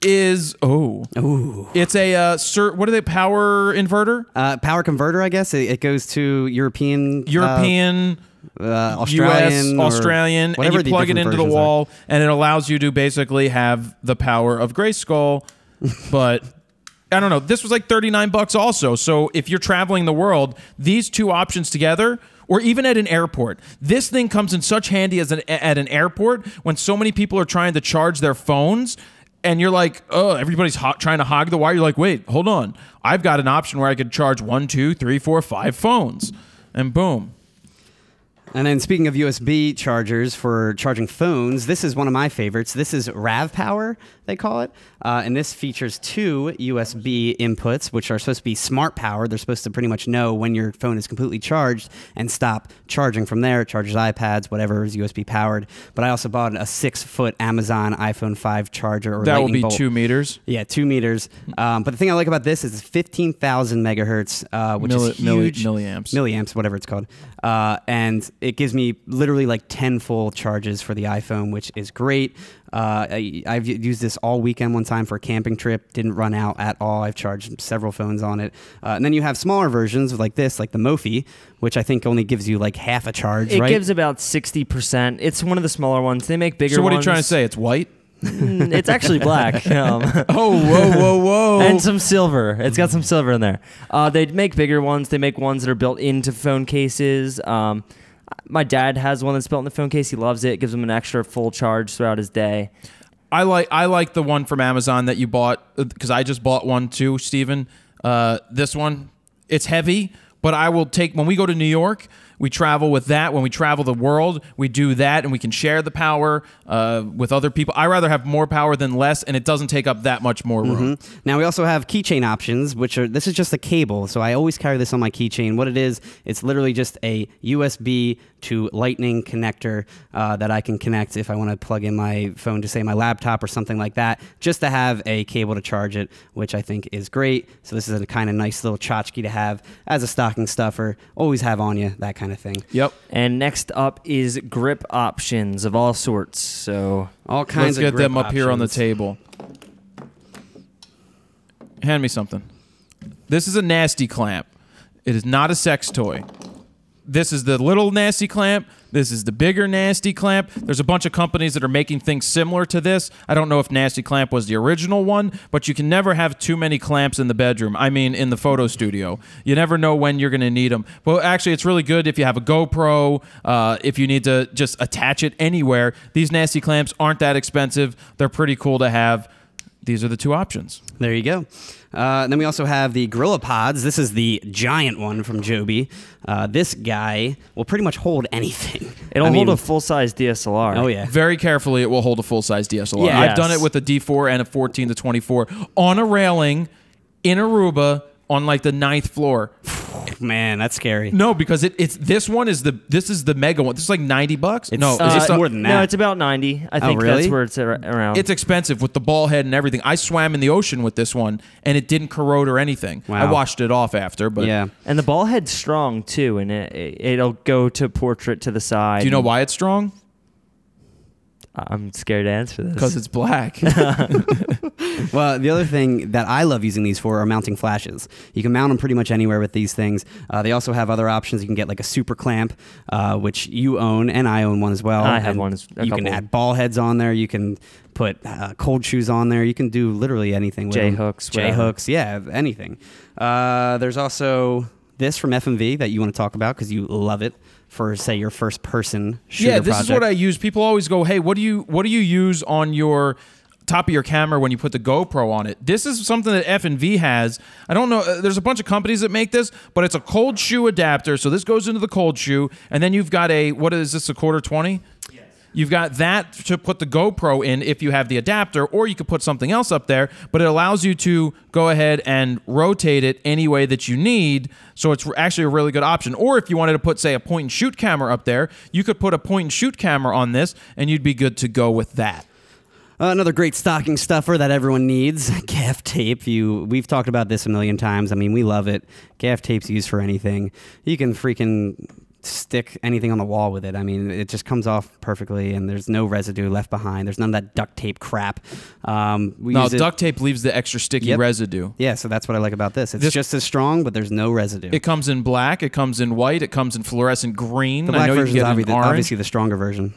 is it's a what are they? Power inverter? Power converter, I guess. It goes to European, Australian, and you plug it into the wall, and it allows you to basically have the power of Grayskull. But I don't know. This was like $39 also. So if you're traveling the world, these 2 options together, or even at an airport, this thing comes in such handy at an airport when so many people are trying to charge their phones. And you're like, oh, everybody's trying to hog the wire. You're like, wait, hold on. I've got an option where I could charge 1, 2, 3, 4, 5 phones. And boom. And then speaking of USB chargers for charging phones, this is one of my favorites. This is RAWpower, they call it. And this features 2 USB inputs, which are supposed to be smart power. They're supposed to pretty much know when your phone is completely charged and stop charging from there. It charges iPads, whatever is USB powered. But I also bought a 6-foot Amazon iPhone 5 charger or lightning bolt. That will be 2 meters? Yeah, 2 meters. But the thing I like about this is it's 15,000 megahertz, which is huge. Milliamps, whatever it's called. And it gives me literally like 10 full charges for the iPhone, which is great. I've used this all weekend one time for a camping trip. Didn't run out at all. I've charged several phones on it. And then you have smaller versions like this, like the Mophie, which I think only gives you like half a charge, It gives about 60%. It's one of the smaller ones. They make bigger ones. So what are you trying to say? It's white? It's actually black. Whoa. And some silver. It's got some silver in there. They make bigger ones. They make ones that are built into phone cases. My dad has one that's built in the phone case. He loves it. It gives him an extra full charge throughout his day. I like the one from Amazon that you bought, because I just bought one too, Steven. This one, it's heavy, but I will take, when we go to New York, we travel with that. When we travel the world, we do that, and we can share the power with other people. I rather have more power than less, and it doesn't take up that much more room. Now, we also have keychain options, which are, this is just a cable, so I always carry this on my keychain. What it is, it's literally just a USB to Lightning connector that I can connect if I want to plug in my phone to, say, my laptop or something like that, just to have a cable to charge it, which I think is great. So this is a kind of nice little tchotchke to have as a stocking stuffer, always have on you, that kind of thing. Yep. And next up is grip options of all sorts. So all kinds of grip options. Let's get them up here on the table. Hand me something. This is a nasty clamp. It is not a sex toy. This is the little nasty clamp. This is the bigger nasty clamp. There's a bunch of companies that are making things similar to this. I don't know if Nasty Clamp was the original one, but you can never have too many clamps in the bedroom. I mean, in the photo studio. You never know when you're going to need them. Well, actually, it's really good if you have a GoPro, if you need to just attach it anywhere. These nasty clamps aren't that expensive. They're pretty cool to have. These are the 2 options. There you go. Then we also have the Gorilla Pods. This is the giant one from Joby. This guy will pretty much hold anything. It'll hold a full-size DSLR. Oh, yeah. Very carefully, it will hold a full-size DSLR. Yeah. I've done it with a D4 and a 14 to 24 on a railing in Aruba on like the 9th floor. Man, that's scary. No, because it's this one is this is the mega one. This is like $90. No, it's more than that. No, it's about 90. I think really? that's where it's around. It's expensive with the ball head and everything. I swam in the ocean with this one, and it didn't corrode or anything. Wow. I washed it off after, but yeah. And the ball head's strong too, and it'll go to portrait to the side. Do you know why it's strong? I'm scared to answer this. Because it's black. Well, the other thing that I love using these for are mounting flashes. You can mount them pretty much anywhere with these things. They also have other options. You can get like a super clamp, which you own, and I own one as well. I have one. You can add ball heads on there. You can put cold shoes on there. You can do literally anything with J-hooks. J-hooks, yeah, anything. There's also this from FMV that you want to talk about because you love it for, say, your first person shooter Yeah, this project. is what I use. People always go, hey, what do you use on your top of your camera when you put the GoPro on it? This is something that F&V has. I don't know. There's a bunch of companies that make this, but it's a cold shoe adapter. So this goes into the cold shoe, and then you've got a, what is this, a quarter 20? Yes. You've got that to put the GoPro in if you have the adapter, or you could put something else up there, but it allows you to go ahead and rotate it any way that you need, so it's actually a really good option. Or if you wanted to put, say, a point-and-shoot camera up there, you could put a point-and-shoot camera on this, and you'd be good to go with that. Another great stocking stuffer that everyone needs, gaff tape. We've talked about this a million times. I mean, we love it. Gaff tape's used for anything. You can freaking stick anything on the wall with it. I mean, it just comes off perfectly, and there's no residue left behind. There's none of that duct tape crap. No, duct tape leaves the extra sticky residue. Yeah, so that's what I like about this. It's just as strong, but there's no residue. It comes in black, it comes in white, it comes in fluorescent green. The black version is orange. obviously the stronger version.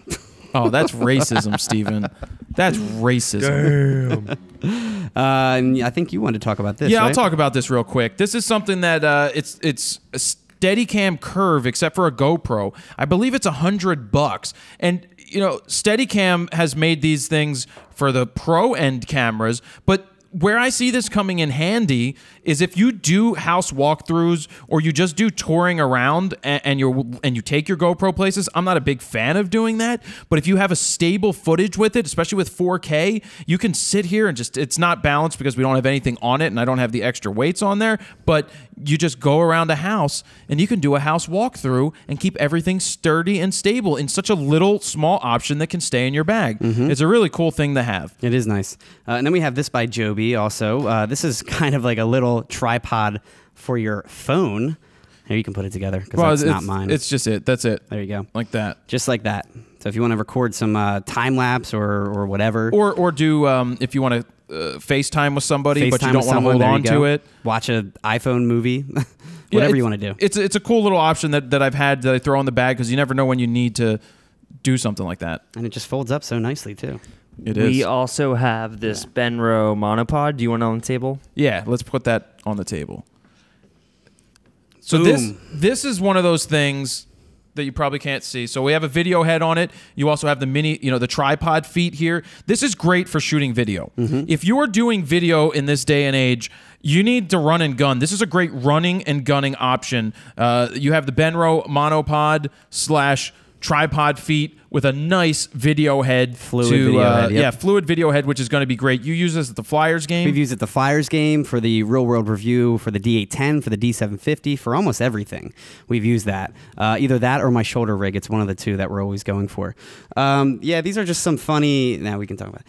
Oh, that's racism, Steven. That's racism. Damn. And I think you wanted to talk about this, Yeah, right? I'll talk about this real quick. This is something that it's a Steadicam Curve, except for a GoPro. I believe it's $100. And, you know, Steadicam has made these things for the pro end cameras, but where I see this coming in handy is if you do house walkthroughs or you just do touring around and you take your GoPro places. I'm not a big fan of doing that, but if you have a stable footage with it, especially with 4K, you can sit here and just, it's not balanced because we don't have anything on it and I don't have the extra weights on there, but you just go around a house and you can do a house walkthrough and keep everything sturdy and stable in such a little small option that can stay in your bag. It's a really cool thing to have. It is nice. And then we have this by Joby also. This is kind of like a little tripod for your phone. Here, you can put it together because that's not mine. It's just it. That's it. There you go. Like that. Just like that. So if you want to record some time lapse or whatever. Or do, if you want to FaceTime with somebody, but you don't want to hold on to it. Watch an iPhone movie. Whatever you want to do. It's a cool little option that I've had that I throw in the bag because you never know when you need to do something like that. And it just folds up so nicely too. It is. We also have this Benro monopod. Do you want it on the table? Yeah, let's put that on the table. So Boom. this is one of those things that you probably can't see. So we have a video head on it. You also have the the tripod feet here. This is great for shooting video. If you are doing video in this day and age, you need to run and gun. This is a great running and gunning option. You have the Benro monopod / tripod feet with a nice video head. Fluid video head, yep. Yeah, fluid video head, which is going to be great. You use this at the Flyers game. We've used it at the Flyers game, for the Real World Review, for the D810, for the D750, for almost everything. We've used that. Either that or my shoulder rig. It's one of the two that we're always going for. Yeah, these are just some funny... Now we can talk about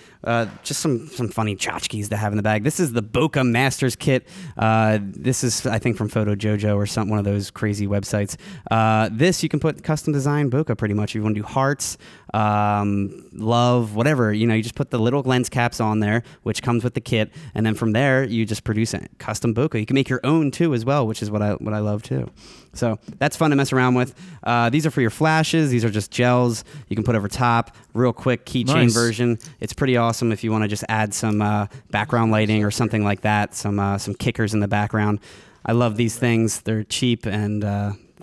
it. Just some funny tchotchkes to have in the bag. This is the Bokeh Masters Kit. This is, I think, from Photo Jojo or one of those crazy websites. This, you can put custom design bokeh pretty much. If you want to do hearts, love, whatever, you just put the little lens caps on there, which comes with the kit, and then from there you just produce a custom bokeh. You can make your own too as well, which is what I love too. So that's fun to mess around with. These are for your flashes. These are just gels you can put over top. Real quick keychain version. It's pretty awesome if you want to just add some background lighting or something like that. Some kickers in the background. I love these things. They're cheap and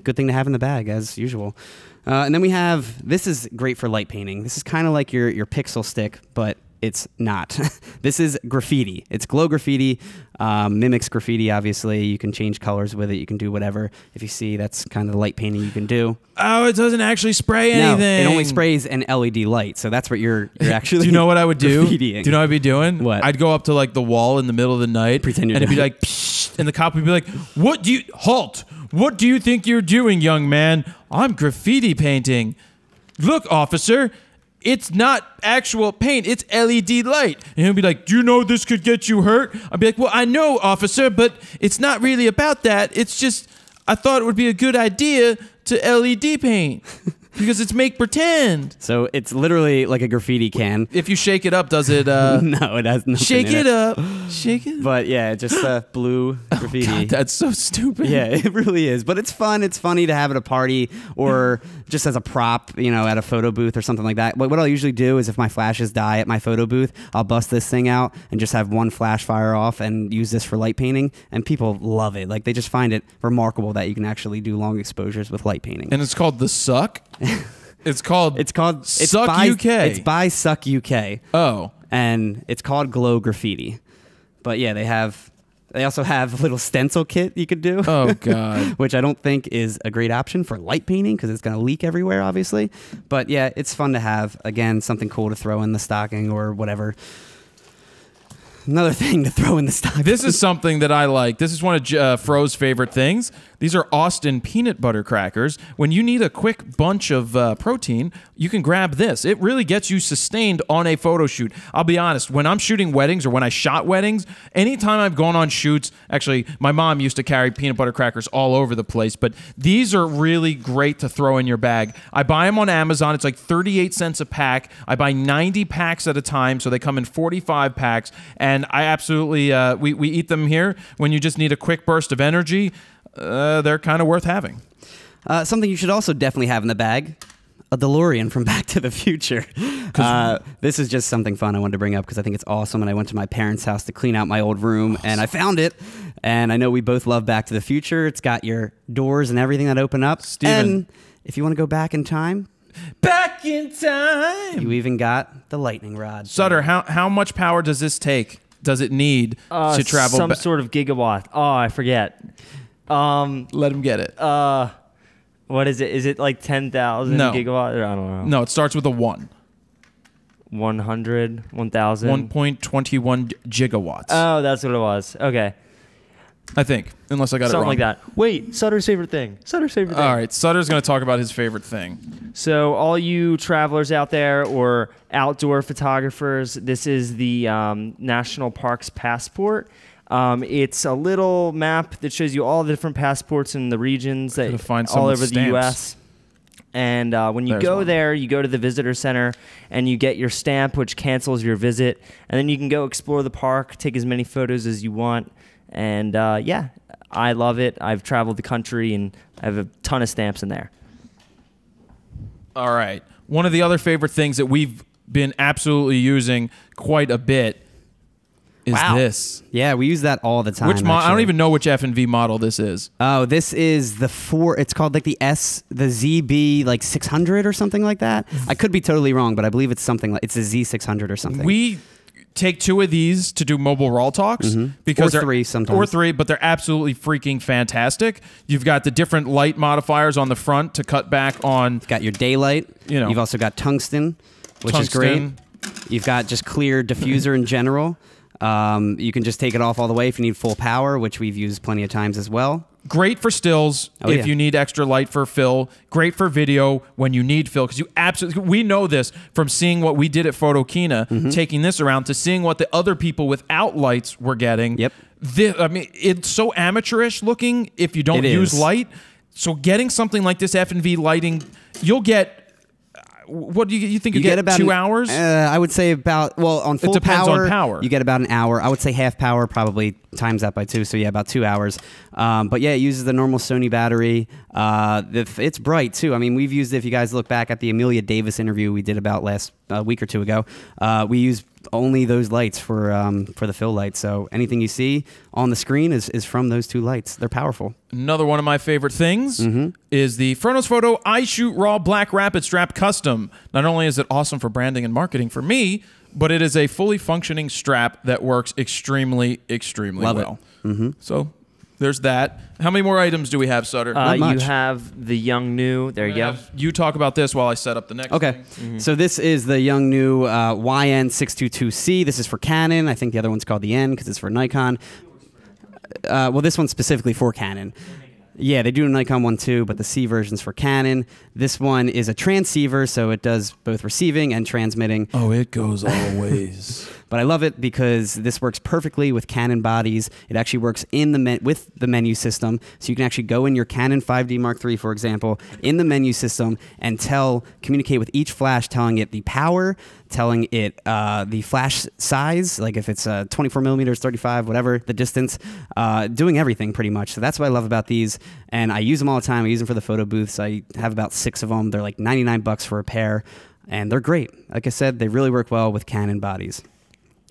good thing to have in the bag as usual. And then we have, this is great for light painting. This is kind of like your pixel stick, but it's not. This is graffiti. It's glow graffiti, mimics graffiti, obviously. You can change colors with it. You can do whatever. If you see, that's kind of the light painting you can do. Oh, it doesn't actually spray anything. No, it only sprays an LED light, so that's what you're actually Do you know what I would do? graffitiing. Do you know what I'd be doing? What? I'd go up to like the wall in the middle of the night. Pretend you're and it'd be doing like, psh, and the cop would be like, halt! What do you think you're doing, young man? I'm graffiti painting. Look, officer, it's not actual paint, it's LED light. And he'll be like, do you know this could get you hurt? I'd be like, well, I know, officer, but it's not really about that. It's just, I thought it would be a good idea to LED paint. Because it's make pretend. So it's literally like a graffiti can. If you shake it up, does it? No, it has nothing Shake in it up. Shake it. But yeah, just blue graffiti. God, that's so stupid. Yeah, it really is. But it's fun. It's funny to have at a party or just as a prop, at a photo booth or something like that. What I'll usually do is if my flashes die at my photo booth, I'll bust this thing out and just have one flash fire off and use this for light painting. And people love it. Like, they just find it remarkable that you can actually do long exposures with light painting. And it's called the Suck? It's called Suck UK. It's by Suck UK. Oh. And it's called Glow Graffiti. But yeah, they have They also have a little stencil kit you could do. Oh, God. Which I don't think is a great option for light painting because it's going to leak everywhere, obviously. But yeah, it's fun to have. Again, something cool to throw in the stocking or whatever. Another thing to throw in the stocking. This is something that I like. This is one of Fro's favorite things. These are Austin peanut butter crackers. When you need a quick bunch of protein, you can grab this. It really gets you sustained on a photo shoot. I'll be honest, when I'm shooting weddings or when I shot weddings, anytime I've gone on shoots, actually, my mom used to carry peanut butter crackers all over the place, but these are really great to throw in your bag. I buy them on Amazon. It's like 38 cents a pack. I buy 90 packs at a time, so they come in 45 packs, and I absolutely, we eat them here when you just need a quick burst of energy. They're kind of worth having. Something you should also definitely have in the bag, a DeLorean from Back to the Future. This is just something fun I wanted to bring up because I think it's awesome, and I went to my parents' house to clean out my old room, and I found it, and I know we both love Back to the Future. It's got your doors and everything that open up. Steven. And if you want to go back in time... Back in time! You even got the lightning rod. Sutter, how much power does this take? Does it need to travel? Some sort of gigawatt. Oh, I forget. Let him get it. What is it? Is it like 10,000 gigawatt? I don't know. No, it starts with a 1. 100, 1,000. 1.21 gigawatts. Oh, that's what it was. Okay. I think, unless I got it wrong. Something like that. Wait, Sutter's favorite thing. Sutter's favorite thing. All right, Sutter's going to talk about his favorite thing. So all you travelers out there or outdoor photographers, this is the National Parks Passport. It's a little map that shows you all the different passports in the regions that all over the U.S. And when you go there, you go to the visitor center and you get your stamp, which cancels your visit. And then you can go explore the park, take as many photos as you want. And yeah, I love it. I've traveled the country and I have a ton of stamps in there. All right. One of the other favorite things that we've been absolutely using quite a bit is this. Yeah, we use that all the time. I don't even know which F&V model this is. Oh, this is the it's called like the ZB like 600 or something like that. I could be totally wrong, but I believe it's something like it's a Z600 or something. We take 2 of these to do mobile RAWtalks because or 3 sometimes. Or 3, but they're absolutely freaking fantastic. You've got the different light modifiers on the front to cut back on. You've got your daylight. You've also got tungsten, which is great. You've got just clear diffuser in general. You can just take it off all the way if you need full power, which we've used plenty of times as well. Great for stills if you need extra light for fill. Great for video when you need fill, because you absolutely. We know this from seeing what we did at Photokina, taking this around to seeing what the other people without lights were getting. Yep. I mean, it's so amateurish looking if you don't use light. So getting something like this F&V lighting, you'll get. What do you think? You get about 2 hours? I would say about, well, on full power, you get about an hour. I would say half power, probably times that by 2. So yeah, about 2 hours. But yeah, it uses the normal Sony battery. It's bright too. I mean, we've used it. If you guys look back at the Amelia Davis interview we did about last week or 2 ago, we used only those lights for the fill light. So anything you see on the screen is from those 2 lights. They're powerful. Another one of my favorite things is the Fronos Photo iShoot Raw Black Rapid Strap Custom. Not only is it awesome for branding and marketing for me, but it is a fully functioning strap that works extremely, extremely well. So there's that. How many more items do we have, Sutter? Not much. You have the Young New. There you go. You talk about this while I set up the next thing. So this is the Young New YN622C. This is for Canon. I think the other one's called the N because it's for Nikon. Well, this one's specifically for Canon. Yeah, they do a Nikon one too, but the C version's for Canon. This one is a transceiver, so it does both receiving and transmitting. Oh, it goes all ways. But I love it because this works perfectly with Canon bodies. It actually works in the with the menu system, so you can actually go in your Canon 5D Mark III, for example, in the menu system and communicate with each flash, telling it the power, telling it the flash size, like if it's 24 millimeters, 35, whatever, the distance, doing everything pretty much. So that's what I love about these, and I use them all the time. I use them for the photo booths. I have about 6 of them. They're like $99 for a pair, and they're great. Like I said, they really work well with Canon bodies.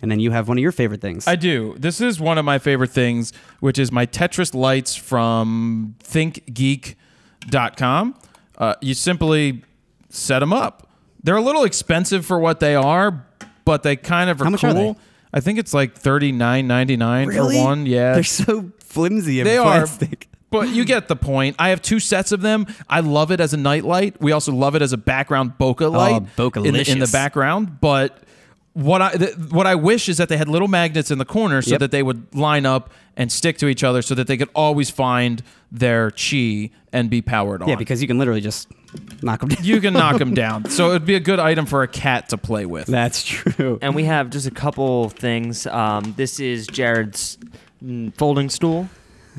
And then you have one of your favorite things. I do. This is one of my favorite things, which is my Tetris lights from thinkgeek.com. You simply set them up. They're a little expensive for what they are, but they kind of are cool. How much are they? I think it's like $39.99 Really? for one. Yeah, They're so flimsy and they plastic. are. But you get the point. I have 2 sets of them. I love it as a night light. We also love it as a background bokeh light in the background. But what I wish is that they had little magnets in the corner so that they would line up and stick to each other so that they could always find their chi and be powered on. Yeah, because you can literally just knock them down. You can knock them down. So it'd be a good item for a cat to play with. That's true. And we have just a couple things. This is Jared's folding stool.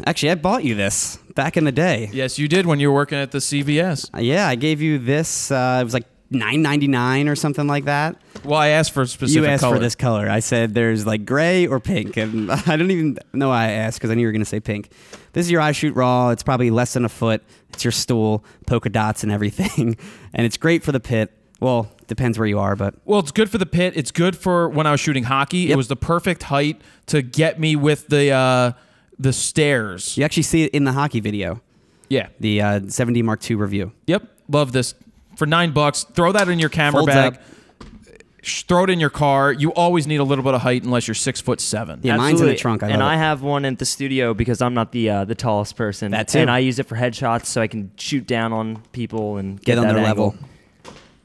Actually, I bought you this back in the day. Yes, you did when you were working at the CVS. Yeah, I gave you this. It was like $9.99 or something like that. Well, I asked for a specific You asked color. for this color. I said there's like gray or pink, and I don't even know why I asked because I knew you were going to say pink. This is your iShoot Raw. It's probably less than a foot. It's your stool, polka dots and everything, and it's great for the pit. Well, depends where you are, but... Well, it's good for the pit. It's good for when I was shooting hockey. Yep. It was the perfect height to get me with the stairs. You actually see it in the hockey video. Yeah. The 7D Mark II review. Yep. Love this. For $9, throw that in your camera Folds bag. up. Throw it in your car. You always need a little bit of height unless you're 6'7". Yeah, mine's in the trunk. I have one at the studio because I'm not the tallest person. That too. And I use it for headshots so I can shoot down on people and Get on that their angle. level.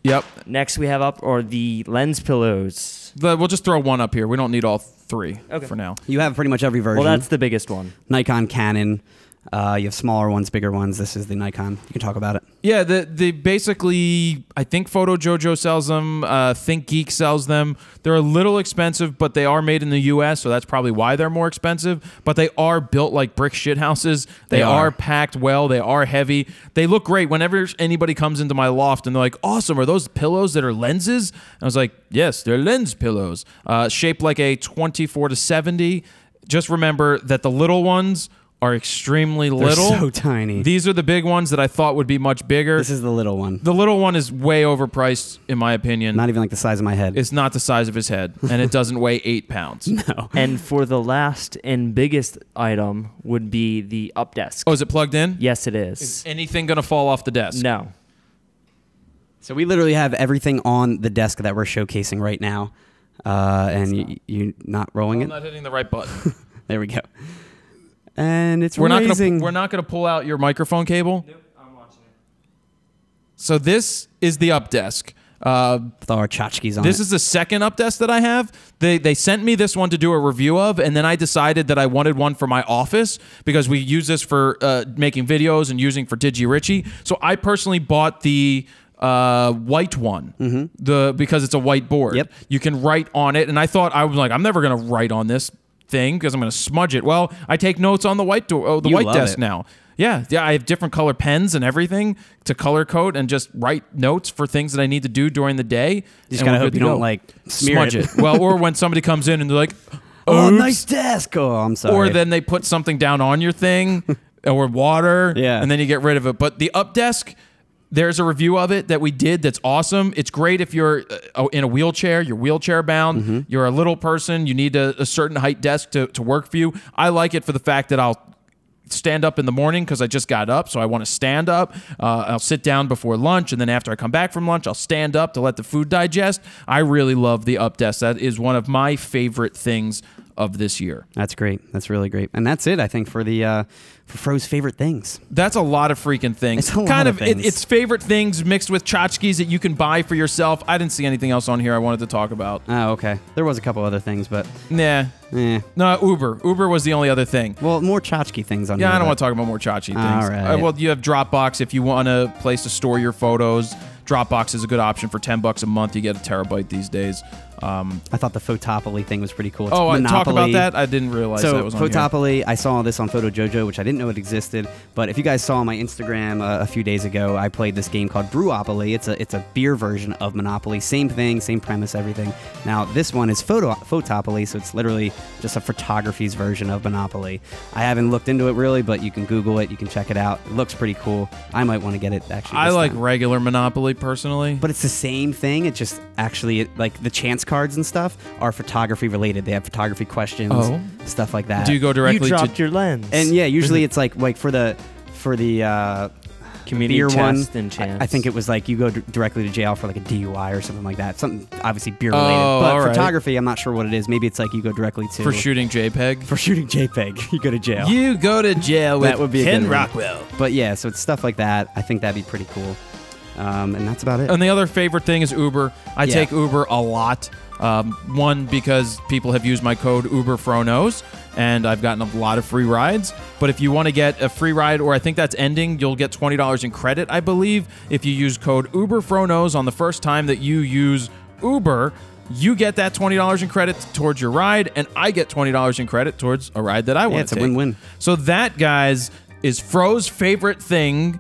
Yep. Next we have up are the lens pillows. We'll just throw one up here. We don't need all 3 for now. You have pretty much every version. Well, that's the biggest one. Nikon, Canon. You have smaller ones, bigger ones. This is the Nikon. You can talk about it. Yeah, the basically, I think Photo Jojo sells them. ThinkGeek sells them. They're a little expensive, but they are made in the U.S., so that's probably why they're more expensive. But they are built like brick shithouses. They are packed well. They are heavy. They look great. Whenever anybody comes into my loft and they're like, awesome, are those pillows that are lenses? I was like, yes, they're lens pillows. Shaped like a 24-70. Just remember that the little ones are extremely little. They're so tiny. These are the big ones that I thought would be much bigger. This is the little one. The little one is way overpriced, in my opinion. Not even like the size of my head. It's not the size of his head, and it doesn't weigh 8 pounds. No. And for the last and biggest item would be the updesk. Oh, is it plugged in? Yes, it Is is. anything going to fall off the desk? No. So we literally have everything on the desk that we're showcasing right now. And you not rolling I'm it? not hitting the right button. There we go. And it's We're raising. not gonna pull out your microphone cable. Nope, I'm watching it. So this is the updesk. With our tchotchkes on This it. is the second updesk that I have. They sent me this one to do a review of, and then I decided that I wanted one for my office because we use this for making videos and using for DigiRichie. So I personally bought the white one, because it's a white board. Yep. You can write on it, and I thought I'm never gonna write on this thing because I'm gonna smudge it. Well, I take notes on the white desk it. now. Yeah, I have different color pens and everything to color code and just write notes for things that I need to do during the day. You just and gotta we're hope good you to don't go. like smear Smudge it. Well, or when somebody comes in and they're like, Oh, "Oops," nice desk. Oh, I'm sorry. or then they put something down on your thing or water, Yeah. and then you get rid of it. But the updesk, there's a review of it that we did that's awesome. It's great if you're in a wheelchair, you're wheelchair bound, you're a little person, you need a certain height desk to work for you. I like it for the fact that I'll stand up in the morning because I just got up, so I want to stand up. I'll sit down before lunch, and then after I come back from lunch, I'll stand up to let the food digest. I really love the updesk. That is one of my favorite things of this year. That's great. That's really great. And that's it, I think, for the for Fro's favorite things. That's a lot of freaking things. It's a lot of things. It's favorite things mixed with tchotchkes that you can buy for yourself. I didn't see anything else on here I wanted to talk about. Oh, okay. There was a couple other things, but Nah. No, Uber. Uber was the only other thing. well, more tchotchke things on Yeah, here. I don't but- want to talk about more tchotchke things. All right. Well, you have Dropbox if you want a place to store your photos. Dropbox is a good option for $10 a month. You get a terabyte these days. I thought the Photopoly thing was pretty cool. It's Talk about Monopoly. that. I didn't realize So that was on here. Photopoly, I saw this on Photo Jojo, which I didn't know it existed. But if you guys saw on my Instagram a few days ago, I played this game called Brewopoly. It's a beer version of Monopoly. Same thing, same premise, everything. Now this one is Photopoly, so it's literally just a photography's version of Monopoly. I haven't looked into it really, but you can Google it. You can check it out. It looks pretty cool. I might want to get it actually. I this like time. regular Monopoly personally. But it's the same thing. It's just actually like the chance cards and stuff are photography related. They have photography questions, stuff like that. Do you go directly You dropped to your lens. And yeah, usually it's like for the Community beer one, chest and chance. I think it was like you go directly to jail for like a DUI or something like that. Something obviously beer related. Oh, But all right. photography, I'm not sure what it is. Maybe it's like you go directly to For shooting JPEG. for shooting JPEG. You go to jail. You go to jail with That would be a Ken good one. Rockwell. But yeah, so it's stuff like that. I think that'd be pretty cool. And that's about it. And the other favorite thing is Uber. I Yeah. take Uber a lot. One, because people have used my code UberFronos, and I've gotten a lot of free rides. But if you want to get a free ride, or I think that's ending, you'll get $20 in credit, I believe. If you use code UberFronos on the first time that you use Uber, you get that $20 in credit towards your ride, and I get $20 in credit towards a ride that I want it's to a take. win-win. So that, guys, is Fro's favorite thing.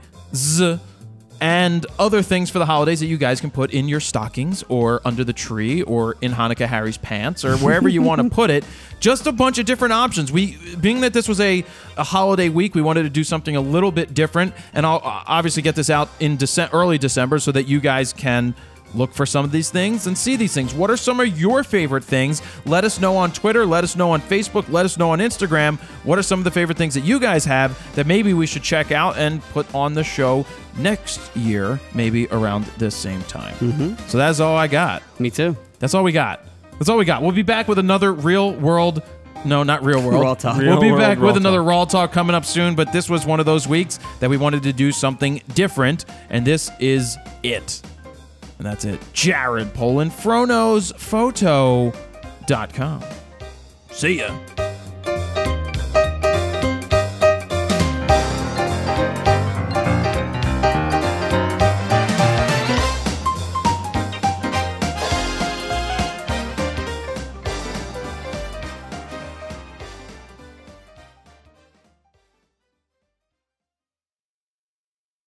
And other things for the holidays that you guys can put in your stockings or under the tree or in Hanukkah Harry's pants or wherever you want to put it. Just a bunch of different options. Being that this was a holiday week, we wanted to do something a little bit different. And I'll obviously get this out in early December so that you guys can look for some of these things and see these things. What are some of your favorite things? Let us know on Twitter. Let us know on Facebook. Let us know on Instagram. What are some of the favorite things that you guys have that maybe we should check out and put on the show next year, maybe around this same time? So that's all I got. Me too. That's all we got. That's all we got. We'll be back with another real world. No, not real world. Raw talk. We'll be Real back world with Raw another Raw Talk coming up soon, but this was one of those weeks that we wanted to do something different, and this is it. And that's it. Jared Polin, FronosPhoto.com. See ya.